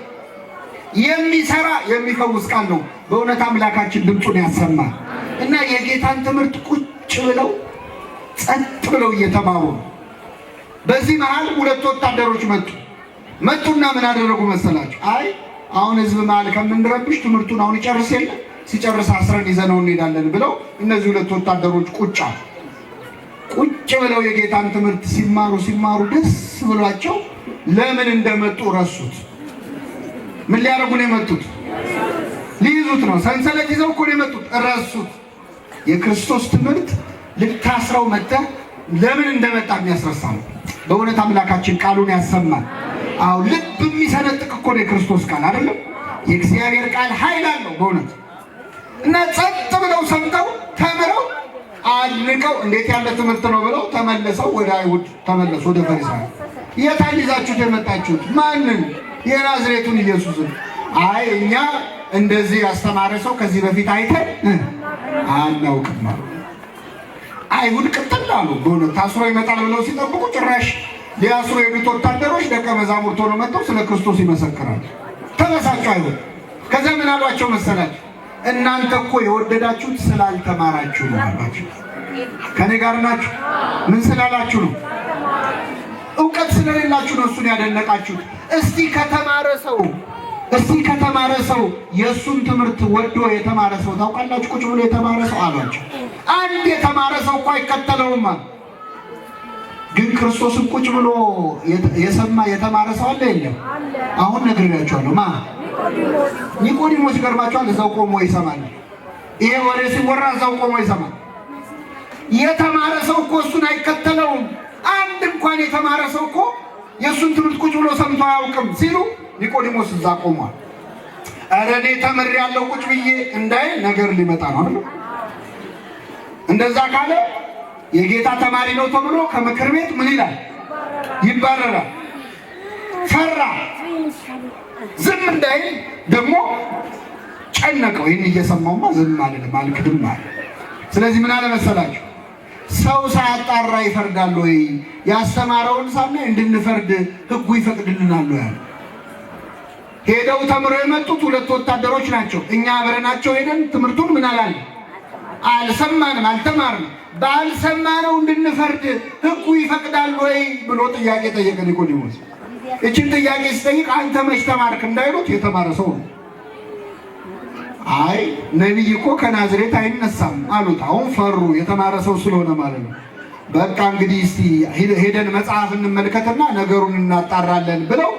የሚሰራ የሚፈውስ ቃል ነው። በእውነት አምላካችን ድምፁን ያሰማል። እና የጌታን ትምህርት ቁጭ ብለው ጸጥ ብለው እየተማሩ ነው። በዚህ መሃል ሁለት ወታደሮች መጡና ምን አደረጉ መሰላችሁ? አይ አሁን ህዝብ መሃል ከምንረብሽ ትምህርቱን አሁን ይጨርስ የለ ሲጨርስ አስረን ይዘነው እንሄዳለን ብለው እነዚህ ሁለት ወታደሮች ቁጭ ብለው የጌታን ትምህርት ሲማሩ ደስ ብሏቸው ለምን እንደመጡ ረሱት። ምን ሊያደርጉ ነው የመጡት? ሊይዙት ነው። ሰንሰለት ይዘው እኮ ነው የመጡት። ረሱት። የክርስቶስ ትምህርት ልታስረው መጥተህ ለምን እንደመጣ የሚያስረሳ ነው። በእውነት አምላካችን ቃሉን ያሰማል። አዎ ልብ የሚሰነጥቅ እኮ ነው የክርስቶስ ቃል አይደለም? የእግዚአብሔር ቃል ኃይል አለው በእውነት። እና ጸጥ ብለው ሰምተው ተምረው አልቀው እንዴት ያለ ትምህርት ነው ብለው ተመለሰው ወደ አይሁድ ተመለሱ፣ ወደ ፈሪሳውያን። የታን ይዛችሁት የመጣችሁት? ማንን? የናዝሬቱን ኢየሱስን። አይ እኛ እንደዚህ ያስተማረ ሰው ከዚህ በፊት አይተን አናውቅም አሉ። አይሁድ ቅጥል አሉ። በእውነት ታስሮ ይመጣል ብለው ሲጠብቁ ጭራሽ ሊያስሩ የሄዱት ወታደሮች ደቀ መዛሙርት ሆነው መጥተው ስለ ክርስቶስ ይመሰክራሉ። ተበሳጩ አይሁድ። ከዛ ምን አሏቸው መሰላችሁ? እናንተ እኮ የወደዳችሁት ስላልተማራችሁ ነው አሏቸው። ከኔ ጋር ናችሁ? ምን ስላላችሁ ነው? እውቀት ስለሌላችሁ ነው እሱን ያደነቃችሁት። እስቲ ከተማረ ሰው የእሱን ትምህርት ወዶ የተማረ ሰው ታውቃላችሁ? ቁጭ ብሎ የተማረ ሰው አሏቸው። አንድ የተማረ ሰው እኮ አይከተለውም አሉ። ግን ክርስቶስን ቁጭ ብሎ የሰማ የተማረ ሰው አለ የለም? አሁን ነግሬያቸዋለሁ። ኒቆዲሞስ ይገርማቸዋል። እዛው ቆሞ ይሰማል። ይሄ ወሬ ሲወራ እዛው ቆሞ ይሰማል። የተማረ ሰው እኮ እሱን አይከተለውም። አንድ እንኳን የተማረ ሰው እኮ የእሱን ትምህርት ቁጭ ብሎ ሰምቶ አያውቅም ሲሉ ኒቆዲሞስ እዛ ቆሟል። ኧረ እኔ ተምሬያለሁ ቁጭ ብዬ እንዳይ ነገር ሊመጣ ነው አይደል? እንደዛ ካለ የጌታ ተማሪ ነው ተብሎ ከምክር ቤት ምን ይላል? ይባረራል። ፈራ። ዝም እንዳይል ደግሞ ጨነቀው። ይህን እየሰማውማ ዝም አልልም አልክድም አለ። ስለዚህ ምን አለ መሰላችሁ? ሰው ሳያጣራ ይፈርዳል ወይ? ያስተማረውን ሳናይ እንድንፈርድ ሕጉ ይፈቅድልናል ያለ። ሄደው ተምረው የመጡት ሁለት ወታደሮች ናቸው። እኛ አብረናቸው ሄደን ትምህርቱን ምን አላለ? አልሰማንም፣ አልተማርንም። ባልሰማነው እንድንፈርድ ሕጉ ይፈቅዳል ወይ ብሎ ጥያቄ ጠየቀ ኒቆዲሞስ። እችን ጥያቄ ሲጠይቅ አንተ መች ተማርክ እንዳይሉት የተማረ ሰው ነው። አይ ነቢይ እኮ ከናዝሬት አይነሳም አሉት። አሁን ፈሩ፣ የተማረ ሰው ስለሆነ ማለት ነው። በቃ እንግዲህ እስቲ ሄደን መጽሐፍ እንመልከትና ነገሩን እናጣራለን ብለው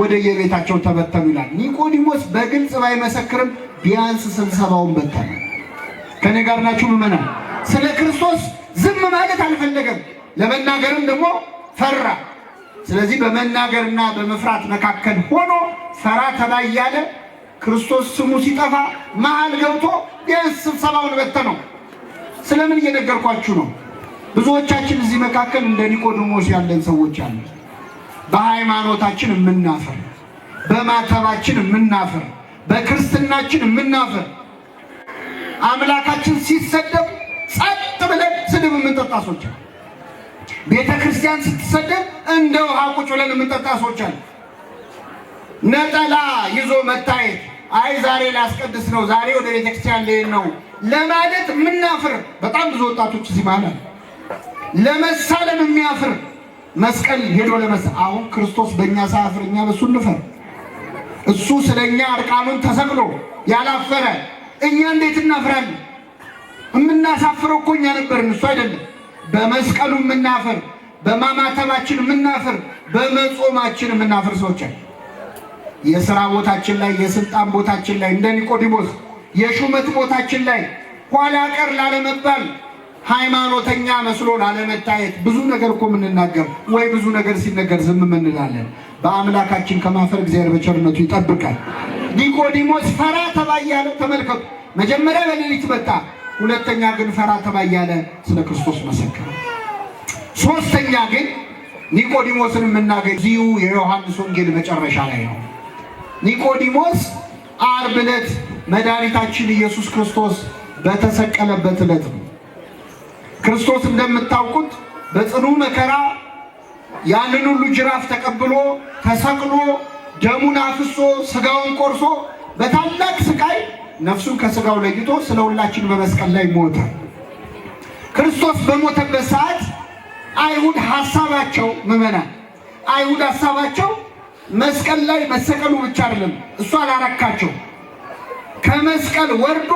ወደ የቤታቸው ተበተኑ ይላል። ኒቆዲሞስ በግልጽ ባይመሰክርም ቢያንስ ስብሰባውን በተነ። ከኔ ጋር ናችሁ ምዕመናን? ስለ ክርስቶስ ዝም ማለት አልፈለገም፣ ለመናገርም ደግሞ ፈራ። ስለዚህ በመናገርና በመፍራት መካከል ሆኖ ፈራ ተባ እያለ ክርስቶስ ስሙ ሲጠፋ መሃል ገብቶ ቢያንስ ስብሰባውን በተነው። ስለምን እየነገርኳችሁ ነው? ብዙዎቻችን እዚህ መካከል እንደ ኒቆዲሞስ ያለን ሰዎች አሉ። በሃይማኖታችን የምናፍር፣ በማተባችን የምናፍር፣ በክርስትናችን የምናፍር፣ አምላካችን ሲሰደብ ጸጥ ብለን ስድብ የምንጠጣ ሰዎች አሉ። ቤተ ክርስቲያን ስትሰደብ እንደ ውሃ ቁጭ ብለን የምንጠጣ ሰዎች አሉ። ነጠላ ይዞ መታየት፣ አይ ዛሬ ላስቀድስ ነው፣ ዛሬ ወደ ቤተ ክርስቲያን ልሄድ ነው ለማለት የምናፍር በጣም ብዙ ወጣቶች እዚህ ማለት ለመሳለም የሚያፍር መስቀል ሄዶ አሁን ክርስቶስ በእኛ ሳያፍር እኛ በሱ እንፈር። እሱ ስለኛ እርቃኑን ተሰቅሎ ያላፈረ እኛ እንዴት እናፍራለን? የምናሳፍረው እኮ እኛ ነበርን፣ እሱ አይደለም። በመስቀሉ የምናፍር፣ በማማተባችን የምናፍር፣ በመጾማችን የምናፍር ሰዎች አሉ። የሥራ ቦታችን ላይ፣ የስልጣን ቦታችን ላይ እንደ ኒቆዲሞስ የሹመት ቦታችን ላይ ኋላ ቀር ላለመባል፣ ሃይማኖተኛ መስሎ ላለመታየት ብዙ ነገር እኮ የምንናገር ወይ ብዙ ነገር ሲነገር ዝም እንላለን። በአምላካችን ከማፈር እግዚአብሔር በቸርነቱ ይጠብቃል። ኒቆዲሞስ ፈራ ተባ እያለ ተመልከቱ። መጀመሪያ በሌሊት መጣ፣ ሁለተኛ ግን ፈራ ተባ እያለ ስለ ክርስቶስ መሰከረ። ሶስተኛ ግን ኒቆዲሞስን የምናገኝ እዚሁ የዮሐንስ ወንጌል መጨረሻ ላይ ነው። ኒቆዲሞስ ዓርብ ዕለት መድኃኒታችን ኢየሱስ ክርስቶስ በተሰቀለበት ዕለት ነው። ክርስቶስ እንደምታውቁት በጽኑ መከራ ያንን ሁሉ ጅራፍ ተቀብሎ ተሰቅሎ ደሙን አፍሶ ስጋውን ቆርሶ በታላቅ ስቃይ ነፍሱን ከስጋው ለይቶ ስለ ሁላችን በመስቀል ላይ ሞተ። ክርስቶስ በሞተበት ሰዓት አይሁድ ሐሳባቸው ምዕመናን፣ አይሁድ ሐሳባቸው መስቀል ላይ መሰቀሉ ብቻ አይደለም፣ እሱ አላረካቸው። ከመስቀል ወርዶ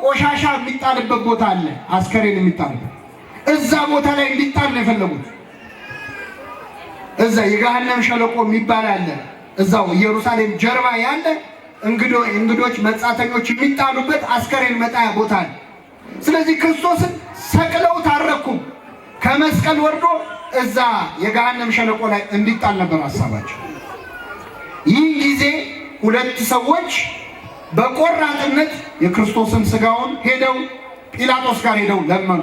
ቆሻሻ የሚጣልበት ቦታ አለ፣ አስከሬን የሚጣልበት እዛ ቦታ ላይ እንዲጣል ነው የፈለጉት። እዛ የገሃነም ሸለቆ የሚባል አለ፣ እዛው ኢየሩሳሌም ጀርባ ያለ እንግዶች መጻተኞች የሚጣሉበት አስከሬን መጣያ ቦታ አለ። ስለዚህ ክርስቶስን ሰቅለው ታረኩም፣ ከመስቀል ወርዶ እዛ የገሃነም ሸለቆ ላይ እንዲጣል ነበር ሐሳባቸው። ይህ ጊዜ ሁለት ሰዎች በቆራጥነት የክርስቶስን ስጋውን ሄደው ጲላጦስ ጋር ሄደው ለመኑ።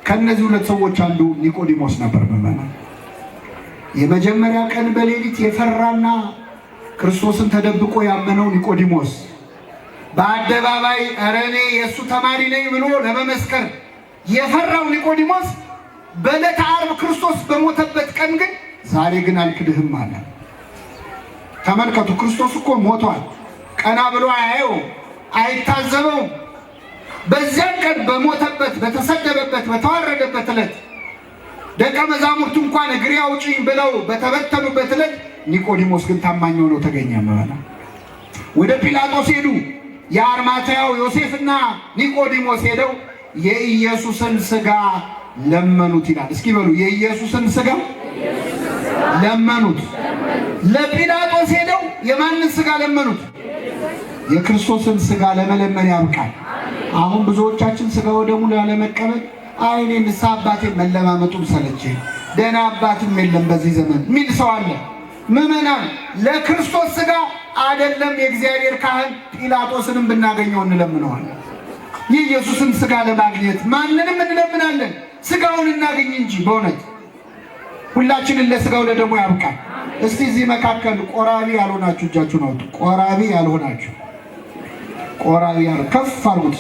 ከነዚህ ሁለት ሰዎች አንዱ ኒቆዲሞስ ነበር። ምዕመናን፣ የመጀመሪያ ቀን በሌሊት የፈራና ክርስቶስን ተደብቆ ያመነው ኒቆዲሞስ በአደባባይ ኧረ እኔ የእሱ ተማሪ ነኝ ብሎ ለመመስከር የፈራው ኒቆዲሞስ በዕለተ ዓርብ ክርስቶስ በሞተበት ቀን ግን ዛሬ ግን አልክድህም አለ። ተመልከቱ፣ ክርስቶስ እኮ ሞቷል። ቀና ብሎ አያየው፣ አይታዘበው። በዚያን ቀን በሞተበት፣ በተሰደበበት፣ በተዋረደበት ዕለት ደቀ መዛሙርቱ እንኳን እግሬ አውጪኝ ብለው በተበተኑበት ዕለት ኒቆዲሞስ ግን ታማኝ ሆኖ ተገኘ። ወደ ጲላጦስ ሄዱ። የአርማትያው ዮሴፍና ኒቆዲሞስ ሄደው የኢየሱስን ሥጋ ለመኑት ይላል። እስኪ በሉ የኢየሱስን ሥጋ ለመኑት። ለጲላጦስ ሄደው የማንን ሥጋ ለመኑት? የክርስቶስን ሥጋ ለመለመን ያብቃል። አሁን ብዙዎቻችን ሥጋ ወደሙን ያለመቀበል አይኔ ንስሐ አባቴን መለማመጡም ሰለቸኝ፣ ደህና አባትም የለም በዚህ ዘመን ሚል ሰው አለ። ምዕመናን፣ ለክርስቶስ ሥጋ አይደለም የእግዚአብሔር ካህን ጲላጦስንም ብናገኘው እንለምነዋለን። የኢየሱስን ሥጋ ለማግኘት ማንንም እንለምናለን፣ ሥጋውን እናገኝ እንጂ። በእውነት ሁላችንን ለሥጋው ለደሙ ያብቃል። እስቲ እዚህ መካከል ቆራቢ ያልሆናችሁ እጃችሁን አውጡ። ቆራቢ ያልሆናችሁ ቆራቢ ያል ከፍ አድርጉት።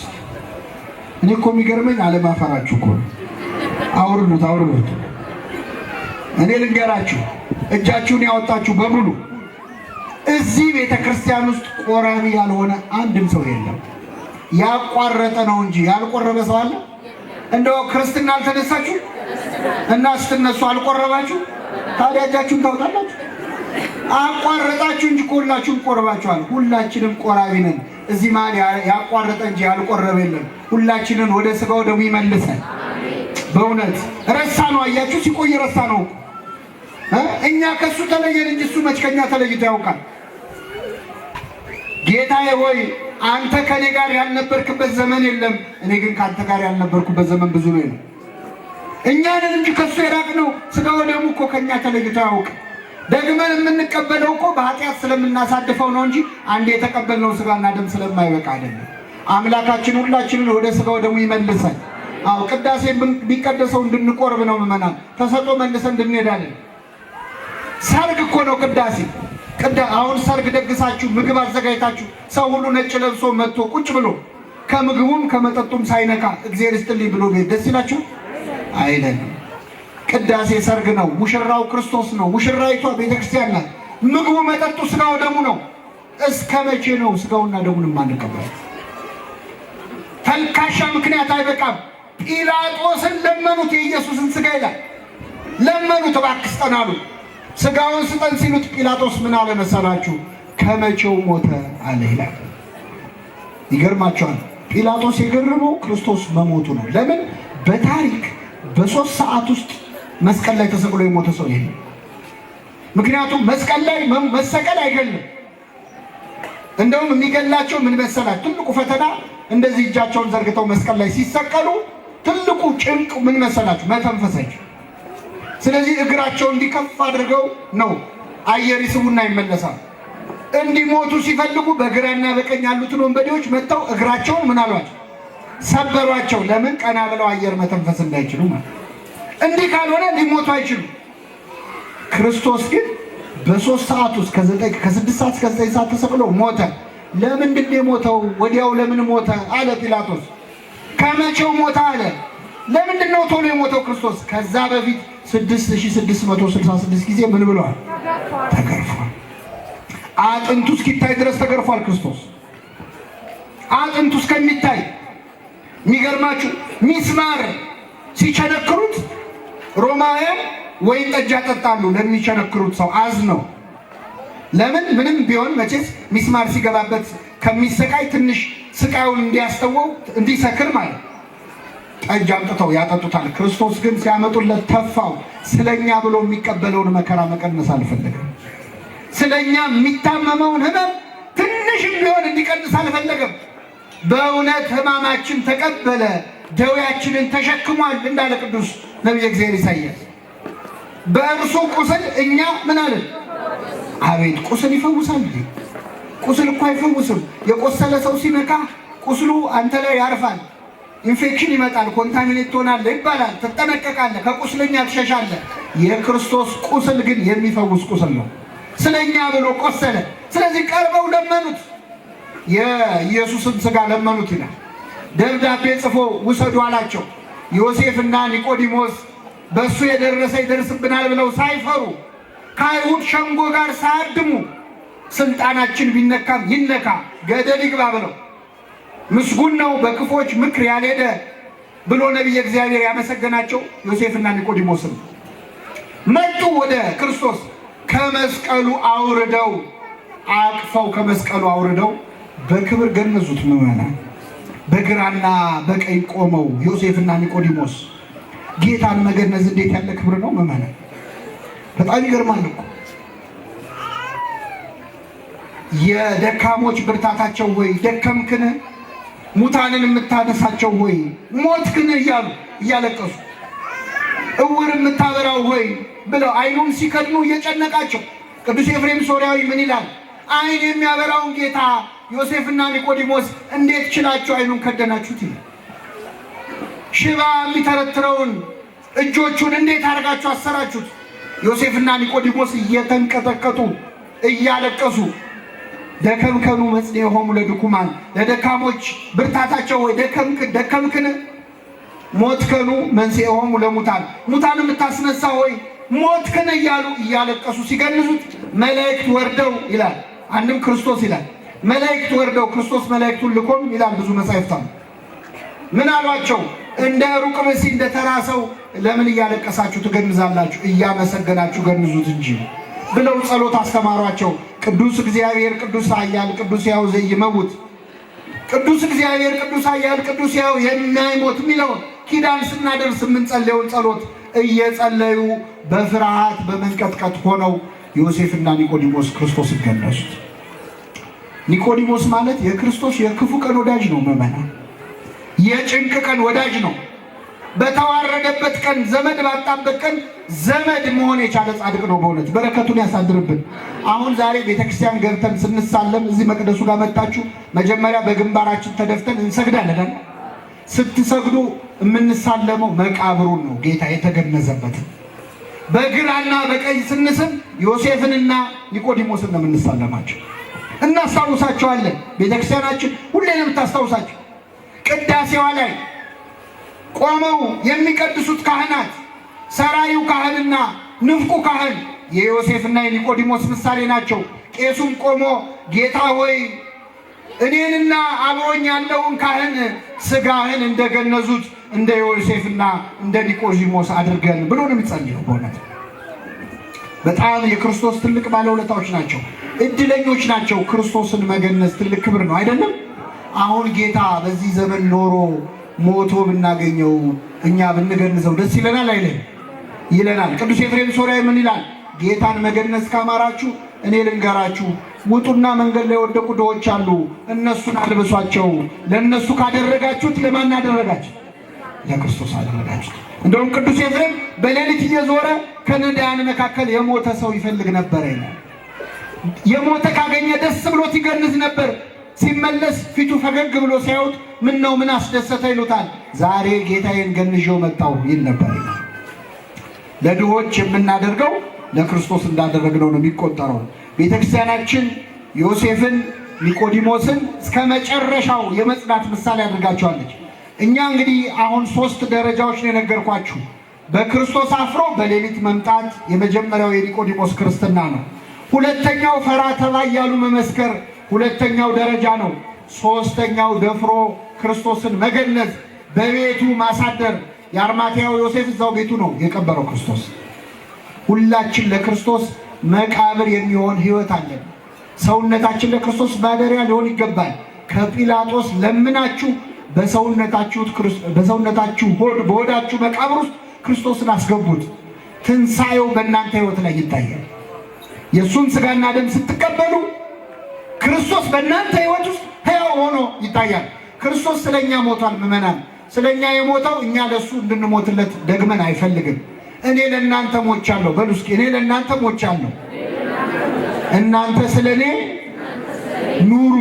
እኔ እኮ የሚገርመኝ አለማፈራችሁ እኮ ነው። አውርዱት፣ አውርዱት። እኔ ልንገራችሁ፣ እጃችሁን ያወጣችሁ በሙሉ እዚህ ቤተ ክርስቲያን ውስጥ ቆራቢ ያልሆነ አንድም ሰው የለም። ያቋረጠ ነው እንጂ ያልቆረበ ሰው አለ? እንደው ክርስትና አልተነሳችሁ እና ስትነሱ አልቆረባችሁ? ታዲያ እጃችሁን ታውጣላችሁ? አቋረጣችሁ እንጂ ሁላችሁም ቆርባችኋል። ሁላችንም ቆራቢ ነን። እዚህ ማን ያቋረጠ እንጂ ያልቆረበ የለም። ሁላችንን ወደ ሥጋው ደግሞ ይመልሰን። በእውነት ረሳ ነው። አያችሁ፣ ሲቆይ ረሳ ነው። እኛ ከሱ ተለየን እንጂ እሱ መች ከኛ ተለይቶ ያውቃል? ጌታዬ ሆይ አንተ ከኔ ጋር ያልነበርክበት ዘመን የለም፣ እኔ ግን ካንተ ጋር ያልነበርኩበት ዘመን ብዙ ነው። እኛንን እንጂ ከሱ የራቅነው ሥጋው ደሙ እኮ ከኛ ተለይቶ ያውቃል። ደግመን የምንቀበለው እኮ በኃጢአት ስለምናሳድፈው ነው እንጂ አንዴ የተቀበልነው ሥጋና ደም ስለማይበቃ አይደለም። አምላካችን ሁላችንን ወደ ሥጋው ደሙ ይመልሰን። አዎ ቅዳሴ ቢቀደሰው እንድንቆርብ ነው ምእመናን፣ ተሰጥኦ መልሰን እንድንሄዳለን። ሰርግ እኮ ነው ቅዳሴ። አሁን ሰርግ ደግሳችሁ ምግብ አዘጋጅታችሁ ሰው ሁሉ ነጭ ለብሶ መጥቶ ቁጭ ብሎ ከምግቡም ከመጠጡም ሳይነካ እግዚአብሔር ይስጥልኝ ብሎ ቤት ደስ ይላችሁ አይደለም? ቅዳሴ ሰርግ ነው። ሙሽራው ክርስቶስ ነው። ሙሽራይቷ ቤተክርስቲያን ናት። ምግቡ መጠጡ ሥጋው ደሙ ነው። እስከ መቼ ነው ሥጋውና ደሙን የማንቀበለው? ተልካሻ ምክንያት አይበቃም። ጲላጦስን ለመኑት፣ የኢየሱስን ሥጋ ይላል ለመኑት፣ እባክህ ስጠን አሉ። ሥጋውን ስጠን ሲሉት ጲላጦስ ምን አለ መሰላችሁ? ከመቼው ሞተ አለ ይላል። ይገርማቸዋል። ጲላጦስ የገረመው ክርስቶስ መሞቱ ነው። ለምን? በታሪክ በ3 ሰዓት ውስጥ መስቀል ላይ ተሰቅሎ የሞተ ሰው ይሄ። ምክንያቱም መስቀል ላይ መሰቀል አይገልም። እንደውም የሚገላቸው ምን መሰላችሁ? ትልቁ ፈተና እንደዚህ እጃቸውን ዘርግተው መስቀል ላይ ሲሰቀሉ ትልቁ ጭንቅ ምን መሰላችሁ? መተንፈሳቸው። ስለዚህ እግራቸውን እንዲከፍ አድርገው ነው አየር ይስቡና ይመለሳል። እንዲሞቱ ሲፈልጉ በግራና በቀኝ ያሉትን ወንበዴዎች መጥተው እግራቸውን ምን አሏቸው? ሰበሯቸው። ለምን? ቀና ብለው አየር መተንፈስ እንዳይችሉ ማለት። እንዲህ ካልሆነ ሊሞቱ አይችሉም። ክርስቶስ ግን በ3 ሰዓት ውስጥ ከ6 ሰዓት እስከ 9 ሰዓት ተሰቅሎ ሞተ። ለምንድን ነው የሞተው? ወዲያው ለምን ሞተ አለ ጲላጦስ። ከመቼው ሞተ አለ። ለምንድን ነው ቶሎ የሞተው ክርስቶስ? ከዛ በፊት 6666 ጊዜ ምን ብለዋል? ተገርፏል። አጥንቱ እስኪታይ ድረስ ተገርፏል ክርስቶስ። አጥንቱ እስከሚታይ። የሚገርማችሁ ሚስማር ሲቸነክሩት ሮማውያን ወይን ጠጅ ያጠጣሉ ለሚቸነክሩት ሰው አዝነው። ለምን? ምንም ቢሆን መቼስ ሚስማር ሲገባበት ከሚሰቃይ ትንሽ ስቃዩን እንዲያስተወው እንዲሰክር ማለት ጠጅ አምጥተው ያጠጡታል። ክርስቶስ ግን ሲያመጡለት ተፋው። ስለኛ ብሎ የሚቀበለውን መከራ መቀነስ አልፈለገም። ስለኛ የሚታመመውን ሕመም ትንሽም ቢሆን እንዲቀንስ አልፈለገም። በእውነት ሕማማችን ተቀበለ፣ ደዌያችንን ተሸክሟል እንዳለ ቅዱስ ነቢየ እግዚአብሔር ኢሳይያስ። በእርሱ ቁስል እኛ ምን አለን? አቤት ቁስል ይፈውሳል። ቁስል እኮ አይፈውስም። የቆሰለ ሰው ሲነካ ቁስሉ አንተ ላይ ያርፋል። ኢንፌክሽን ይመጣል፣ ኮንታሚኔት ትሆናለህ ይባላል። ትጠነቀቃለህ፣ ከቁስለኛ ትሸሻለህ። የክርስቶስ ቁስል ግን የሚፈውስ ቁስል ነው። ስለኛ ብሎ ቆሰለ። ስለዚህ ቀርበው ለመኑት፣ የኢየሱስን ሥጋ ለመኑት ይላል። ደብዳቤ ጽፎ ውሰዱ አላቸው። ዮሴፍና ኒቆዲሞስ በእሱ የደረሰ ይደርስብናል ብለው ሳይፈሩ ከአይሁድ ሸንጎ ጋር ሳያድሙ ስልጣናችን ቢነካም ይነካ ገደል ይግባ ብለው ምስጉን ነው በክፎች ምክር ያልሄደ ብሎ ነቢየ እግዚአብሔር ያመሰገናቸው ዮሴፍና ኒቆዲሞስም መጡ ወደ ክርስቶስ። ከመስቀሉ አውርደው አቅፈው ከመስቀሉ አውርደው በክብር ገነዙት። ምዕመናን በግራና በቀኝ ቆመው ዮሴፍና ኒቆዲሞስ ጌታን መገነዝ እንዴት ያለ ክብር ነው ምዕመናን! በጣም ይገርማል እኮ። የደካሞች ብርታታቸው ወይ ደከምክን፣ ሙታንን የምታነሳቸው ወይ ሞትክን እያሉ እያለቀሱ፣ እውር የምታበራው ወይ ብለው አይኑን ሲከድኑ እየጨነቃቸው ቅዱስ ኤፍሬም ሶርያዊ ምን ይላል? አይን የሚያበራውን ጌታ ዮሴፍና ኒቆዲሞስ እንዴት ችላችሁ አይኑን ከደናችሁት ይላል። ሽባ የሚተረትረውን እጆቹን እንዴት አድርጋችሁ አሰራችሁት? ዮሴፍና ኒቆዲሞስ እየተንቀጠቀጡ እያለቀሱ ደከምከኑ መጽንዔሆሙ ለድኩማን፣ ለደካሞች ብርታታቸው ወይ ደከምክን፣ ሞትከኑ መንሥዔሆሙ ለሙታን፣ ሙታን የምታስነሳ ሆይ ሞትክን እያሉ እያለቀሱ ሲገንዙት መላእክት ወርደው ይላል። አንድም ክርስቶስ ይላል መላእክት ወርደው ክርስቶስ መላእክቱን ልኮም ይላል ብዙ መጻሕፍት። ምን አሏቸው? እንደ ሩቅ ብእሲ እንደ ተራ ሰው ለምን እያለቀሳችሁ ትገንዛላችሁ? እያመሰገናችሁ ገንዙት እንጂ ብለው ጸሎት አስተማሯቸው። ቅዱስ እግዚአብሔር ቅዱስ ኃያል ቅዱስ ሕያው ዘኢይመውት፣ ቅዱስ እግዚአብሔር ቅዱስ ኃያል ቅዱስ ሕያው የማይሞት የሚለውን ኪዳን ስናደርስ የምንጸልየውን ጸሎት እየጸለዩ በፍርሃት በመንቀጥቀጥ ሆነው ዮሴፍና ኒቆዲሞስ ክርስቶስን ገነዙት። ኒቆዲሞስ ማለት የክርስቶስ የክፉ ቀን ወዳጅ ነው። ምዕመናን የጭንቅ ቀን ወዳጅ ነው። በተዋረደበት ቀን፣ ዘመድ ባጣበት ቀን ዘመድ መሆን የቻለ ጻድቅ ነው። በእውነት በረከቱን ያሳድርብን። አሁን ዛሬ ቤተክርስቲያን ገብተን ስንሳለም እዚህ መቅደሱ ጋር መጣችሁ መጀመሪያ በግንባራችን ተደፍተን እንሰግዳለን። ስትሰግዱ የምንሳለመው መቃብሩን ነው፣ ጌታ የተገነዘበትን። በግራና በቀኝ ስንስም ዮሴፍንና ኒቆዲሞስን ነው የምንሳለማቸው። እናስታውሳቸዋለን። ቤተክርስቲያናችን ሁሌ ነው የምታስታውሳቸው። ቅዳሴዋ ላይ ቆመው የሚቀድሱት ካህናት ሰራዩ ካህንና ንፍቁ ካህን የዮሴፍና የኒቆዲሞስ ምሳሌ ናቸው። ቄሱም ቆሞ ጌታ ሆይ እኔንና አብሮኝ ያለውን ካህን ስጋህን እንደገነዙት እንደ ዮሴፍና እንደ ኒቆዲሞስ አድርገን ብሎ ነው የሚጸልየው። በእውነት በጣም የክርስቶስ ትልቅ ባለውለታዎች ናቸው፣ እድለኞች ናቸው። ክርስቶስን መገነዝ ትልቅ ክብር ነው አይደለም? አሁን ጌታ በዚህ ዘመን ኖሮ ሞቶ ብናገኘው እኛ ብንገንዘው ደስ ይለናል አይደል? ይለናል። ቅዱስ ኤፍሬም ሶርያዊ ምን ይላል? ጌታን መገነዝ ካማራችሁ እኔ ልንገራችሁ፣ ውጡና መንገድ ላይ የወደቁ ድሆች አሉ፣ እነሱን አልብሷቸው። ለእነሱ ካደረጋችሁት ለማን አደረጋችሁ? ለክርስቶስ አደረጋችሁት። እንደውም ቅዱስ ኤፍሬም በሌሊት እየዞረ ከነዳያን መካከል የሞተ ሰው ይፈልግ ነበር ይላል። የሞተ ካገኘ ደስ ብሎት ይገንዝ ነበር። ሲመለስ ፊቱ ፈገግ ብሎ ሲያዩት ምን ነው ምን አስደሰተ ይሉታል። ዛሬ ጌታዬን ገንዤው መጣሁ ይል ነበር። ለድሆች የምናደርገው ለክርስቶስ እንዳደረግነው ነው የሚቆጠረው። ቤተክርስቲያናችን ዮሴፍን ኒቆዲሞስን እስከ መጨረሻው የመጽናት ምሳሌ አድርጋቸዋለች። እኛ እንግዲህ አሁን 3 ደረጃዎች ነው የነገርኳችሁ። በክርስቶስ አፍሮ በሌሊት መምጣት የመጀመሪያው የኒቆዲሞስ ክርስትና ነው። ሁለተኛው ፈራ ተባ እያሉ መመስከር ሁለተኛው ደረጃ ነው። ሶስተኛው ደፍሮ ክርስቶስን መገነዝ፣ በቤቱ ማሳደር። የአርማትያው ዮሴፍ እዛው ቤቱ ነው የቀበረው ክርስቶስ። ሁላችን ለክርስቶስ መቃብር የሚሆን ሕይወት አለን። ሰውነታችን ለክርስቶስ ማደሪያ ሊሆን ይገባል። ከጲላጦስ ለምናችሁ በሰውነታችሁ በሆዳችሁ መቃብር ውስጥ ክርስቶስን አስገቡት። ትንሣኤው በእናንተ ሕይወት ላይ ይታያል። የእሱን ሥጋና ደም ስትቀበሉ ክርስቶስ በእናንተ ሕይወት ውስጥ ሕያው ሆኖ ይታያል። ክርስቶስ ስለኛ ሞቷል። ምዕመናን ስለኛ የሞተው እኛ ለሱ እንድንሞትለት ደግመን አይፈልግም። እኔ ለእናንተ ሞቻለሁ በሉ እስኪ። እኔ ለእናንተ ሞቻለሁ፣ እናንተ ስለኔ ኑሩ።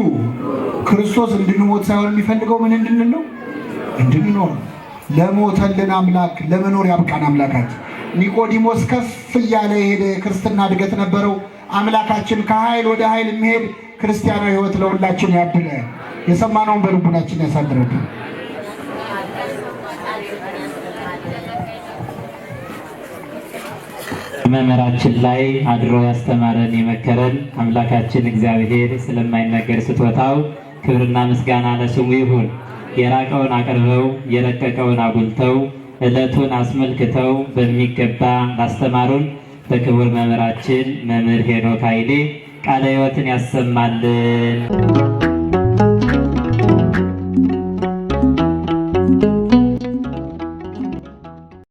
ክርስቶስ እንድንሞት ሳይሆን የሚፈልገው ምን እንድንል ነው? እንድንኖር። ለሞተልን አምላክ ለመኖር ያብቃን አምላካችን። ኒቆዲሞስ ከፍ እያለ የሄደ ክርስትና እድገት ነበረው። አምላካችን ከኃይል ወደ ኃይል የሚሄድ ክርስቲያናዊ ሕይወት ለሁላችን ያድለ። የሰማነውን በልቡናችን ያሳድረብን። መምህራችን ላይ አድሮ ያስተማረን የመከረን አምላካችን እግዚአብሔር ስለማይነገር ስጦታው ክብርና ምስጋና ለስሙ ይሁን። የራቀውን አቅርበው የረቀቀውን አጉልተው ዕለቱን አስመልክተው በሚገባ ላስተማሩን በክቡር መምህራችን መምህር ሄኖክ ኃይሌ ቃለ ሕይወትን ያሰማልን።